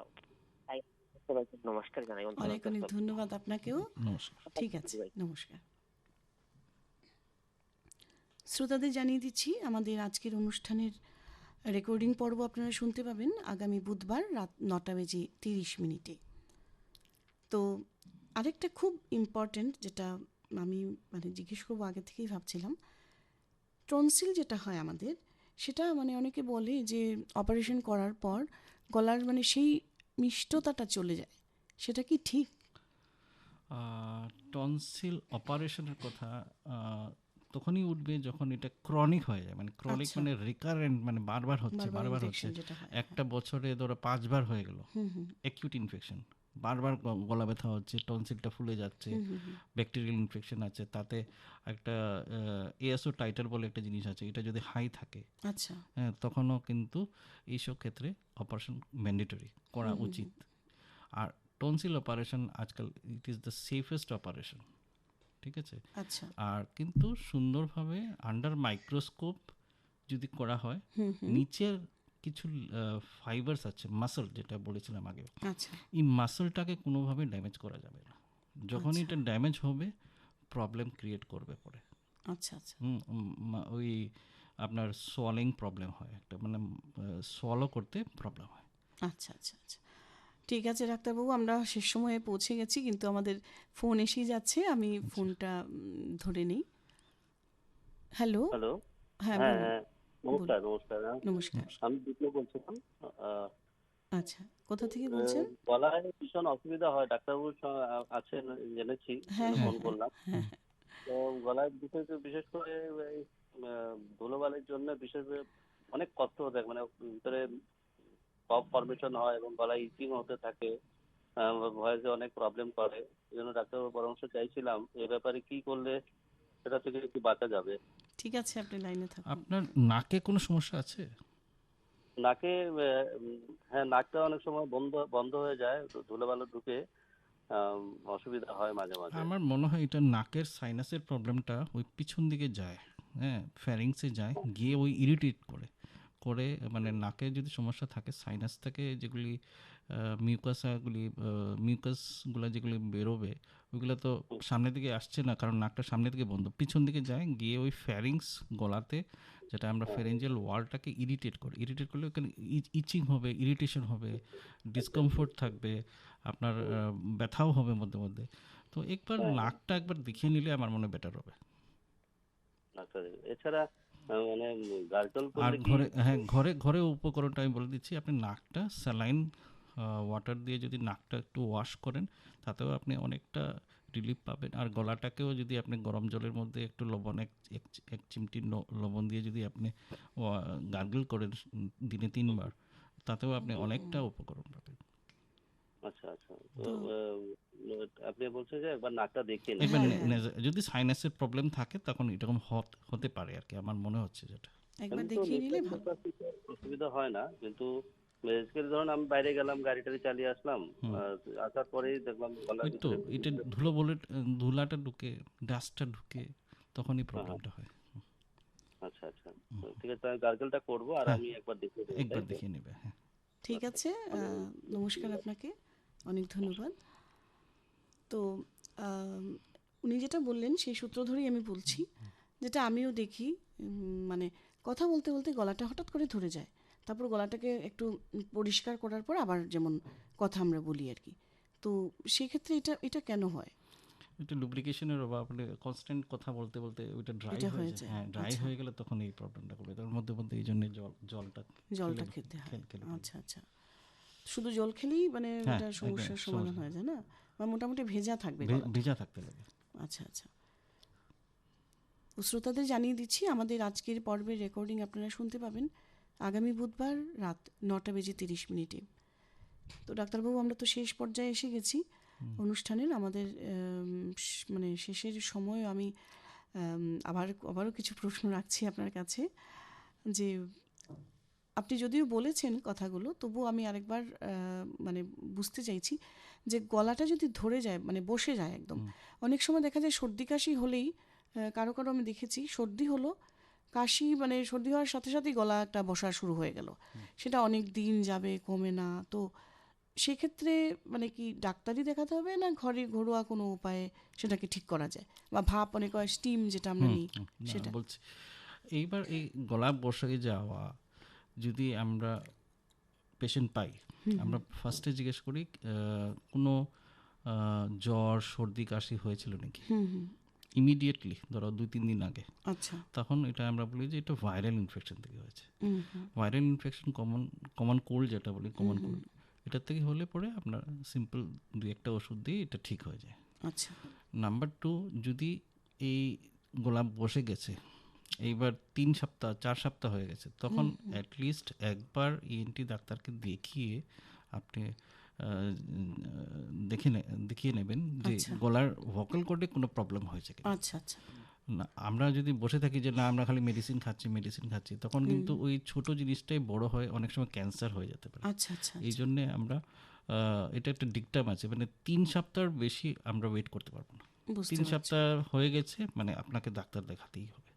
তাই নমস্কার জানাই। অনেক অনেক ধন্যবাদ আপনাকেও। নমস্কার। ঠিক আছে, নমস্কার। শ্রোতাদের জানিয়ে দিচ্ছি আমাদের আজকের অনুষ্ঠানের রেকর্ডিং পর্ব আপনারা শুনতে পাবেন আগামী বুধবার রাত 9:30 তো আরেকটা খুব ইম্পর্টেন্ট, যেটা আমি মানে জিজ্ঞেস করবো আগে থেকেই ভাবছিলাম, টনসিল যেটা হয় আমাদের, সেটা মানে অনেকে বলে যে অপারেশন করার পর গলার মানে সেই মিষ্টতাটা চলে যায়, সেটা কি ঠিক? টনসিল অপারেশনের কথা তখনই উঠবে যখন এটা ক্রনিক হয়ে যায়, মানে ক্রনিক মানে রিকারেন্ট, মানে বারবার হচ্ছে একটা বছরে ধরো 5 বার হয়ে গেল অ্যাকিউট ইনফেকশন, বারবার গলা ব্যথা হচ্ছে, টনসিলটা ফুলে যাচ্ছে, ব্যাকটেরিয়াল ইনফেকশন আছে, তাতে একটা এএসও টাইটার বলে একটা জিনিস আছে, এটা যদি হাই থাকে আচ্ছা হ্যাঁ তখনও কিন্তু এইসব ক্ষেত্রে অপারেশন ম্যান্ডেটরি করা উচিত। আর টনসিল অপারেশন আজকাল it is the safest operation, ঠিক আছে? আচ্ছা। আর কিন্তু সুন্দরভাবে আন্ডার মাইক্রোস্কোপ যদি করা হয়, নিচের কিছু ফাইবারস আছে, মাসল যেটা বলেছিলাম আগে, আচ্ছা, এই মাসলটাকে কোনোভাবে ড্যামেজ করা যাবে না। যখন এটা ড্যামেজ হবে প্রবলেম ক্রিয়েট করবে পরে। আচ্ছা আচ্ছা। ওই আপনার সোয়ালিং প্রবলেম হয়, একটা মানে সোয়ালো করতে প্রবলেম হয়। আচ্ছা আচ্ছা আচ্ছা, ঠিক আছে ডাক্তারবাবু, আমরা শেষ সময়ে পৌঁছে গেছি, কিন্তু আমাদের ফোন এসেই যাচ্ছে, আমি ফোনটা ধরে নিই। হ্যালো হ্যালো, হ্যাঁ নমস্কার। নমস্কার, নমস্কার। আমি বিপ্লব বলছিলাম। আচ্ছা, কোথা থেকে বলছেন? গলায় ভীষণ অসুবিধা হয়, ডাক্তারবাবু আছেন জেনেছি, ফোন করলাম। তো গলায় বিশেষ করে ধুলোবালির জন্য বিশেষ অনেক কষ্ট হতে থাকে, মানে ভিতরে কফ ফর্মেশন হয় এবং গলায় ইচিং হতে থাকে, ভয়েসে অনেক প্রবলেম করে, এই জন্য ডাক্তারের পরামর্শ চাইছিলাম এ ব্যাপারে কি করলে সেটা থেকে একটু বাঁচা যাবে। ঠিক আছে, আপনি লাইনে থাকুন। আপনার নাকে কোনো সমস্যা আছে? নাকে হ্যাঁ, নাকটা অনেক সময় বন্ধ বন্ধ হয়ে যায়, ধুলোবালু ঢুকে অসুবিধা হয় মাঝে মাঝে। আমার মনে হয় এটা নাকের সাইনাসের প্রবলেমটা ওই পিছন দিকে যায়, হ্যাঁ, ফ্যারিংসে যায়, গিয়ে ওই ইরিটেট করে করে মানে নাকে যদি সমস্যা থাকে, সাইনাস থেকে যেগুলি মিউকাসগুলো যেগুলি বেরোবে, ওইগুলো তো সামনের দিকে আসছে না, কারণ নাকটা সামনের দিকে বন্ধ, পিছন দিকে যায়, গিয়ে ওই ফ্যারিংস গলাতে, যেটা আমরা ফেরেঞ্জিয়াল ওয়ালটাকে ইরিটেট করলে ওখানে ইচিং হবে, ইরিটেশন হবে, ডিসকমফোর্ট থাকবে, আপনার ব্যথাও হবে মধ্যে মধ্যে। তো একবার নাকটা একবার দেখিয়ে নিলে আমার মনে বেটার হবে। আচ্ছা, এছাড়া মানে গার্গল আর করলে ঘরে উপকরণটা আমি বলে দিচ্ছি, আপনি নাকটা স্যালাইন ওয়াটার দিয়ে যদি নাকটা একটু ওয়াশ করেন, তাতেও আপনি অনেকটা রিলিফ পাবেন। আর গলাটাকেও যদি আপনি গরম জলের মধ্যে একটু লবণ এক চিমটি লবণ দিয়ে যদি আপনি গার্গল করেন দিনে 3 বার, তাতেও আপনি অনেকটা উপকরণ পাবেন। আচ্ছা আচ্ছা, তো আপনি বলছেন যে একবার নাকটা দেখিয়ে একবার যদি সাইনাসের প্রবলেম থাকে তখন এরকম হতে পারে আর কি, আমার মনে হচ্ছে যেটা। একবার দেখিয়ে নিলে ভালো। অসুবিধা হয় না, কিন্তু ধরুন আমি বাইরে গেলাম, গাড়ি টাড়ি চালিয়ে আসলাম, আসার পরেই দেখলাম তো এটা ধুলাটা ঢুকে, ডাস্টটা ঢুকে, তখনই প্রবলেমটা হয়। আচ্ছা আচ্ছা, ঠিক আছে, আমি গার্গলটা করবো আর আমি একবার দেখিয়ে নেবে। হ্যাঁ, ঠিক আছে, নমস্কার আপনাকে, অনেক ধন্যবাদ। তো উনি যেটা বললেন সেই সূত্র ধরেই আমি বলছি, যেটা আমিও দেখি, মানে কথা বলতে বলতে গলাটা হঠাৎ করে ধরে যায়, তারপর গলাটাকে একটু পরিষ্কার করার পর আবার যেমন কথা আমরা বলি আর কি। তো সেক্ষেত্রে এটা কেন হয়? এটা লুব্রিকেশনের অভাব, কনস্ট্যান্ট কথা বলতে বলতে ওইটা ড্রাই হয়ে যায়। হ্যাঁ, ড্রাই হয়ে গেলে তখন এই প্রবলেমটা করবে, তার মধ্যে এই জন্য জলটা খেতে হয়। আচ্ছা আচ্ছা, শুধু জল খেলেই মানে এটা সমস্যার সমাধান হয়ে যায় না, বা মোটামুটি ভেজা থাকতে লাগে? আচ্ছা আচ্ছা, শ্রোতাদের জানিয়ে দিচ্ছি, আমাদের আজকের পর্বের রেকর্ডিং আপনারা শুনতে পাবেন আগামী বুধবার রাত 9:30 তো ডাক্তারবাবু, আমরা তো শেষ পর্যায়ে এসে গেছি অনুষ্ঠানের, আমাদের মানে শেষের সময় আমি আবারও কিছু প্রশ্ন রাখছি আপনার কাছে, যে আপনি যদিও বলেছেন কথাগুলো, তবু আমি আরেকবার মানে বুঝতে চাইছি যে গলাটা যদি ধরে যায়, মানে বসে যায় একদম, অনেক সময় দেখা যায় সর্দি কাশি হলেই কারো আমি দেখেছি সর্দি হলো, কাশি মানে সর্দি হওয়ার সাথে সাথেই গলাটা বসা শুরু হয়ে গেল, সেটা অনেক দিন যাবে, কমে না। তো সেক্ষেত্রে মানে কি ডাক্তারই দেখাতে হবে, না ঘরোয়া কোনো উপায়ে সেটাকে ঠিক করা যায়, বা ভাপ অনেক স্টিম যেটা আমরা নিই সেটা বলছি। এইবার এই গলা বসে যাওয়া যদি আমরা পেশেন্ট পাই, আমরা ফার্স্টে জিজ্ঞেস করি কোনো জ্বর সর্দি কাশি হয়েছিল নাকি, ইমিডিয়েটলি ধরো 2-3 দিন আগে। আচ্ছা, তখন এটা আমরা বলি যে এটা ভাইরাল ইনফেকশন থেকে হয়েছে। ভাইরাল ইনফেকশন কমন কোল্ড যেটা বলি, কমন কোল্ড, এটার থেকে হলে পরে আপনার সিম্পল 2-1টা ওষুধ দিয়ে এটা ঠিক হয়ে যায়। আচ্ছা, নাম্বার 2, যদি এই গোলাপ বসে গেছে, এইবার 3 সপ্তাহ 4 সপ্তাহ হয়ে গেছে, তখন অ্যাটলিস্ট একবার ইএনটি ডাক্তারকে দেখিয়ে আপনি দেখিয়ে নেবেন যে গলার ভোকাল কর্ডে কোনো প্রবলেম হয়েছে কিনা। আচ্ছা আচ্ছা, না, আমরা যদি বসে থাকি যে না আমরা খালি মেডিসিন খাচ্ছি, তখন কিন্তু ওই ছোট জিনিসটাই বড় হয়, অনেক সময় ক্যান্সার হয়ে যেতে পারে। আচ্ছা আচ্ছা, এই জন্যে আমরা এটা একটা ডিকটাম আছে, মানে 3 সপ্তাহের বেশি আমরা ওয়েট করতে পারবো না। 3 সপ্তাহ হয়ে গেছে মানে আপনাকে ডাক্তার দেখাতেই হবে।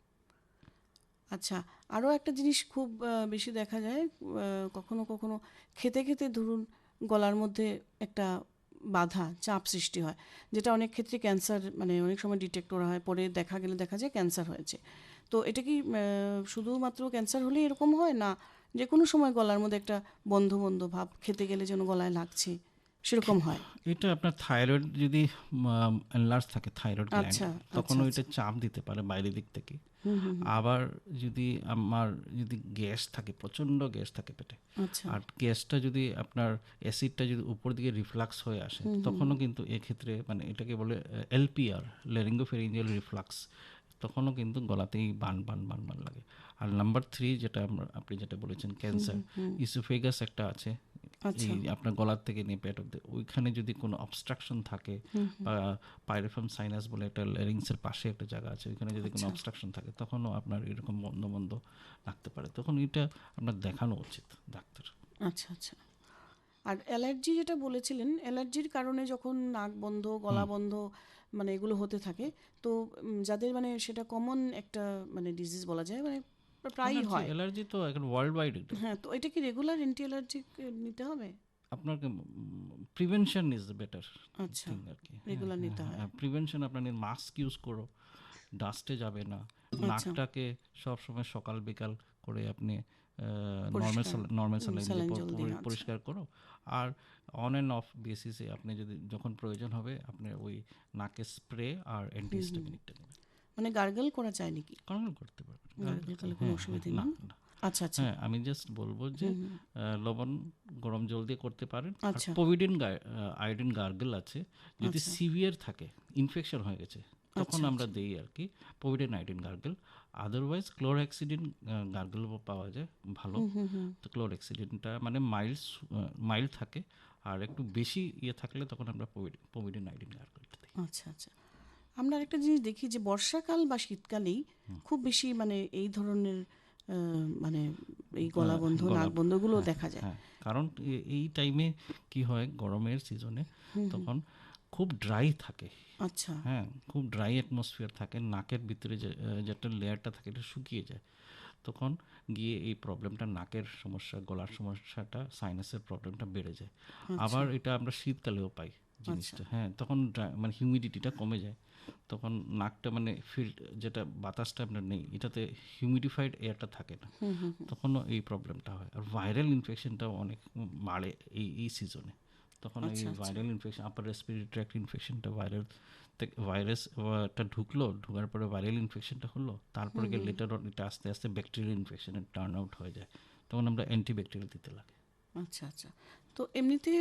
আচ্ছা, আরও একটা জিনিস খুব বেশি দেখা যায়, কখনো কখনো খেতে খেতে ধরুন গলার মধ্যে একটা বাধা চাপ সৃষ্টি হয়, যেটা অনেক ক্ষেত্রে ক্যান্সার, মানে অনেক সময় ডিটেক্ট করা হয়, পরে দেখা যায় ক্যান্সার হয়েছে। তো এটা কি শুধুমাত্র ক্যান্সার হলে এরকম হয়, না যে কোনো সময় গলার মধ্যে একটা বন্ধ ভাব, খেতে গেলে যেন গলায় লাগছে, সেরকম হয়? এটা আপনার থাইরয়েড যদি এনলার্জ থাকে, থাইরয়েড গ্ল্যান্ড, তখন ওইটা চাপ দিতে পারে বাইরের দিক থেকে। আবার যদি গ্যাস থাকে, প্রচণ্ড গ্যাস থাকে পেটে, আর গ্যাসটা যদি আপনার অ্যাসিডটা যদি উপর দিকে রিফ্লাক্স হয়ে আসে, তখনও কিন্তু এক্ষেত্রে মানে এটাকে বলে এলপিআর, ল্যারিঙ্গোফেরিঞ্জিয়াল রিফ্লাক্স, তখনও কিন্তু গলাতেই বান লাগে। আর নাম্বার 3 যেটা আপনি যেটা বলেছেন ক্যান্সার, ইসোফেগাস একটা আছে, আচ্ছা। এই আপনার গলার থেকে নিয়ে পেট অব্দি ওইখানে যদি কোনো অবস্ট্রাকশন থাকে বা পাইরেফর্ম সাইনাস বলে একটা ল্যারিংসের পাশে একটা জায়গা আছে, ওইখানে যদি কোনো অবস্ট্রাকশন থাকে তখনও আপনার এরকম বন্ধ বন্ধ লাগতে পারে, তখন এটা আপনার দেখানো উচিত ডাক্তার। আচ্ছা আচ্ছা। আর অ্যালার্জি যেটা বলেছিলেন, অ্যালার্জির কারণে যখন নাক বন্ধ, গলা বন্ধ মানে এগুলো হতে থাকে, তো যাদের মানে সেটা কমন একটা মানে ডিজিজ বলা যায়, মানে প্রায়ই হয়। অ্যালার্জি তো এখন ওয়ার্ল্ড ওয়াইড। হ্যাঁ, তো এটা কি রেগুলার অ্যান্টি অ্যালার্জিক নিতে হবে? আপনাকে প্রিভেনশন ইজ বেটার আচ্ছা, থিং আর কি। রেগুলার নিতে হয়। প্রিভেনশন আপনার মাস্ক ইউজ করো, ডাস্টে যাবে না, নাকটাকে সবসময় সকাল বিকাল করে আপনি নর্মাল স্যালাইন দিয়ে পরিষ্কার করো। আর অন অ্যান্ড অফ বেসিসে আপনি যদি যখন প্রয়োজন হবে আপনি ওই নাকে স্প্রে আর অ্যান্টিহিস্টামিনিকটা নেবেন। মানে গার্গল করা যায় নাকি? গার্গল করতে পারবেন, গার্গল করলে কোনো অসুবিধা নেই। আচ্ছা আচ্ছা। হ্যাঁ, আমি জাস্ট বলবো যে লবণ গরম জল দিয়ে করতে পারেন। আচ্ছা। পোভিডিন আয়োডিন গার্গল আছে, যদি সিভিয়ার থাকে, ইনফেকশন হয়ে গেছে, তখন আমরা দেই আর কি povidone iodine gargle. Otherwise chlorhexidine gargle পাওয়া যায় ভালো। তো ক্লোরহেক্সিডিনটা মানে মাইল্ড থাকে, আর একটু বেশি থাকলে তখন আমরা পোভিডিন আয়োডিন গার্গলটা দিই। আচ্ছা আচ্ছা। আমরা একটা জিনিস দেখি যে বর্ষাকাল বা শীতকালেই খুব বেশি মানে এই ধরনের মানে এই গলা বন্ধ, নাক বন্ধগুলো দেখা যায়। হ্যাঁ, কারণ এই টাইমে কি হয়, গরমের সিজনে তখন খুব ড্রাই থাকে। আচ্ছা। হ্যাঁ, খুব ড্রাই অ্যাটমসফিয়ার থাকে, নাকের ভিতরে যেটা লেয়ারটা থাকে এটা শুকিয়ে যায়, তখন গিয়ে এই প্রবলেমটা, নাকের সমস্যা, গলার সমস্যাটা, সাইনাসের প্রবলেমটা বেড়ে যায়। আবার এটা আমরা শীতকালেও পাই জিনিসটা। হ্যাঁ, তখন মানে হিউমিডিটিটা কমে যায়, তখন নাকটা মানে যেটা বাতাসটা আপনার নেই, এটাতে হিউমিডিফাইড এয়ারটা থাকে না, তখনও এই প্রবলেমটা হয়। আর ভাইরাল ইনফেকশনটাও অনেক বাড়ে এই সিজনে, তখন এই viral infection, upper respiratory tract ইনফেকশনটা, ভাইরাসটা ঢোকার পরে ভাইরাল ইনফেকশনটা হলো, তারপরে গিয়ে লেটার অন এটা আস্তে আস্তে ব্যাকটেরিয়াল ইনফেকশনে টার্ন আউট হয়ে যায়, তখন আমরা অ্যান্টিব্যাকটেরিয়াল দিতে লাগে। আচ্ছা আচ্ছা। তো এমনিতে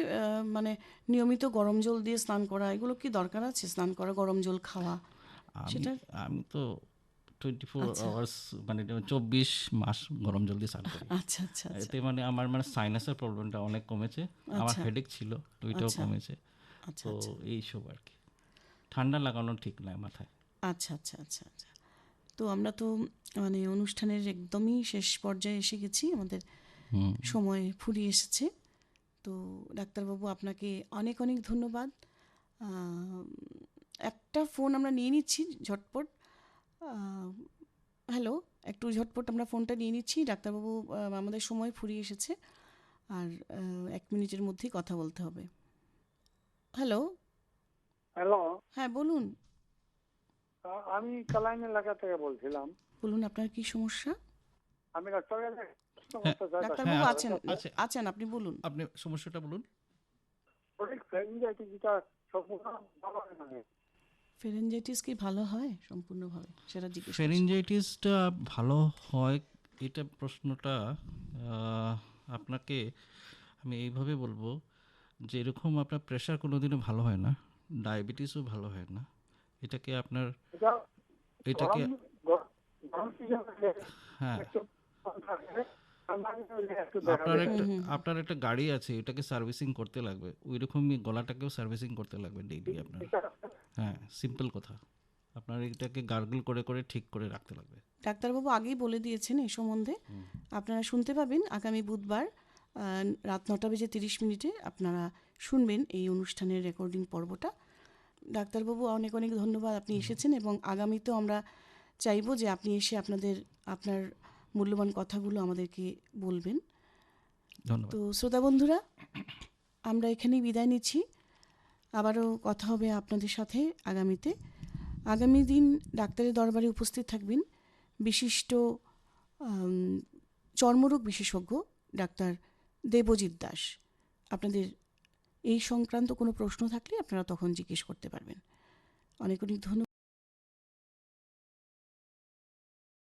মানে নিয়মিত গরম জল দিয়ে স্নান করা, এগুলো কি দরকার আছে? স্নান করা, গরম জল খাওয়া, সেটা আমি তো 24 আওয়ার্স মানে 24 মাস গরম জল দিয়ে স্নান করি। আচ্ছা আচ্ছা। এতে মানে আমার মানে সাইনাসের প্রবলেমটা অনেক কমেছে, আমার হেডেক ছিল ওইটাও কমেছে, তো এইসব আর কি। ঠান্ডা লাগানো ঠিক নয় মাথায়। আচ্ছা আচ্ছা আচ্ছা আচ্ছা। তো আমরা তো মানে অনুষ্ঠানের একদমই শেষ পর্যায়ে এসে গেছি, আমাদের সময় ফুরিয়ে এসেছে। তো ডাক্তারবাবু আপনাকে অনেক অনেক ধন্যবাদ। একটা ফোন আমরা নিয়ে নিচ্ছি ঝটপট। হ্যালো, একটু ঝটপট আমরা ফোনটা নিয়ে নিচ্ছি ডাক্তারবাবু, আমাদের সময় ফুরিয়ে এসেছে, আর 1 মিনিটের মধ্যেই কথা বলতে হবে। হ্যালো। হ্যালো, হ্যাঁ বলুন। আমি কালাইন এলাকা থেকে বলছিলাম। বলুন আপনার কি সমস্যা? আমি ডাক্তারবাবু আছেন, আপনি বলুন। আপনি সমস্যাটা বলুন। ফেরেনজাইটিস কি ভালো হয় সম্পূর্ণভাবে, সেটা জিজ্ঞেস। ফেরেনজাইটিসটা ভালো হয় এটা প্রশ্নটা আপনাকে আমি এইভাবে বলবো যে এরকম আপনার প্রেশার কোনোদিনও ভালো হয় না, ডায়াবেটিসও ভালো হয় না, এটাকে আপনার হ্যাঁ, আপনার একটা গাড়ি আছে, এটাকে সার্ভিসিং করতে লাগবে, ওই রকমই গলাটাকেও সার্ভিসিং করতে লাগবে ডেইলি আপনার। হ্যাঁ, সিম্পল কথা, আপনার এটাকে গার্গল করে করে ঠিক করে রাখতে লাগবে। ডাক্তারবাবু আগেই বলে দিয়েছেন এই সম্বন্ধে, আপনারা শুনতে পাবেন আগামী বুধবার রাত 9:30 আপনারা শুনবেন এই অনুষ্ঠানের রেকর্ডিং পর্বটা। ডাক্তারবাবু অনেক অনেক ধন্যবাদ, আপনি এসেছেন, এবং আগামীতেও আমরা চাইবো যে আপনি এসে আপনার মূল্যবান কথাগুলো আমাদেরকে বলবেন। তো শ্রোতা বন্ধুরা, আমরা এখানেই বিদায় নিচ্ছি, আবারও কথা হবে আপনাদের সাথে আগামীতে। আগামী দিন ডাক্তারের দরবারে উপস্থিত থাকবেন বিশিষ্ট চর্মরোগ বিশেষজ্ঞ ডাক্তার দেবজিৎ দাস। আপনাদের এই সংক্রান্ত কোনো প্রশ্ন থাকলে আপনারা তখন জিজ্ঞেস করতে পারবেন। অনেক অনেক ধন্যবাদ।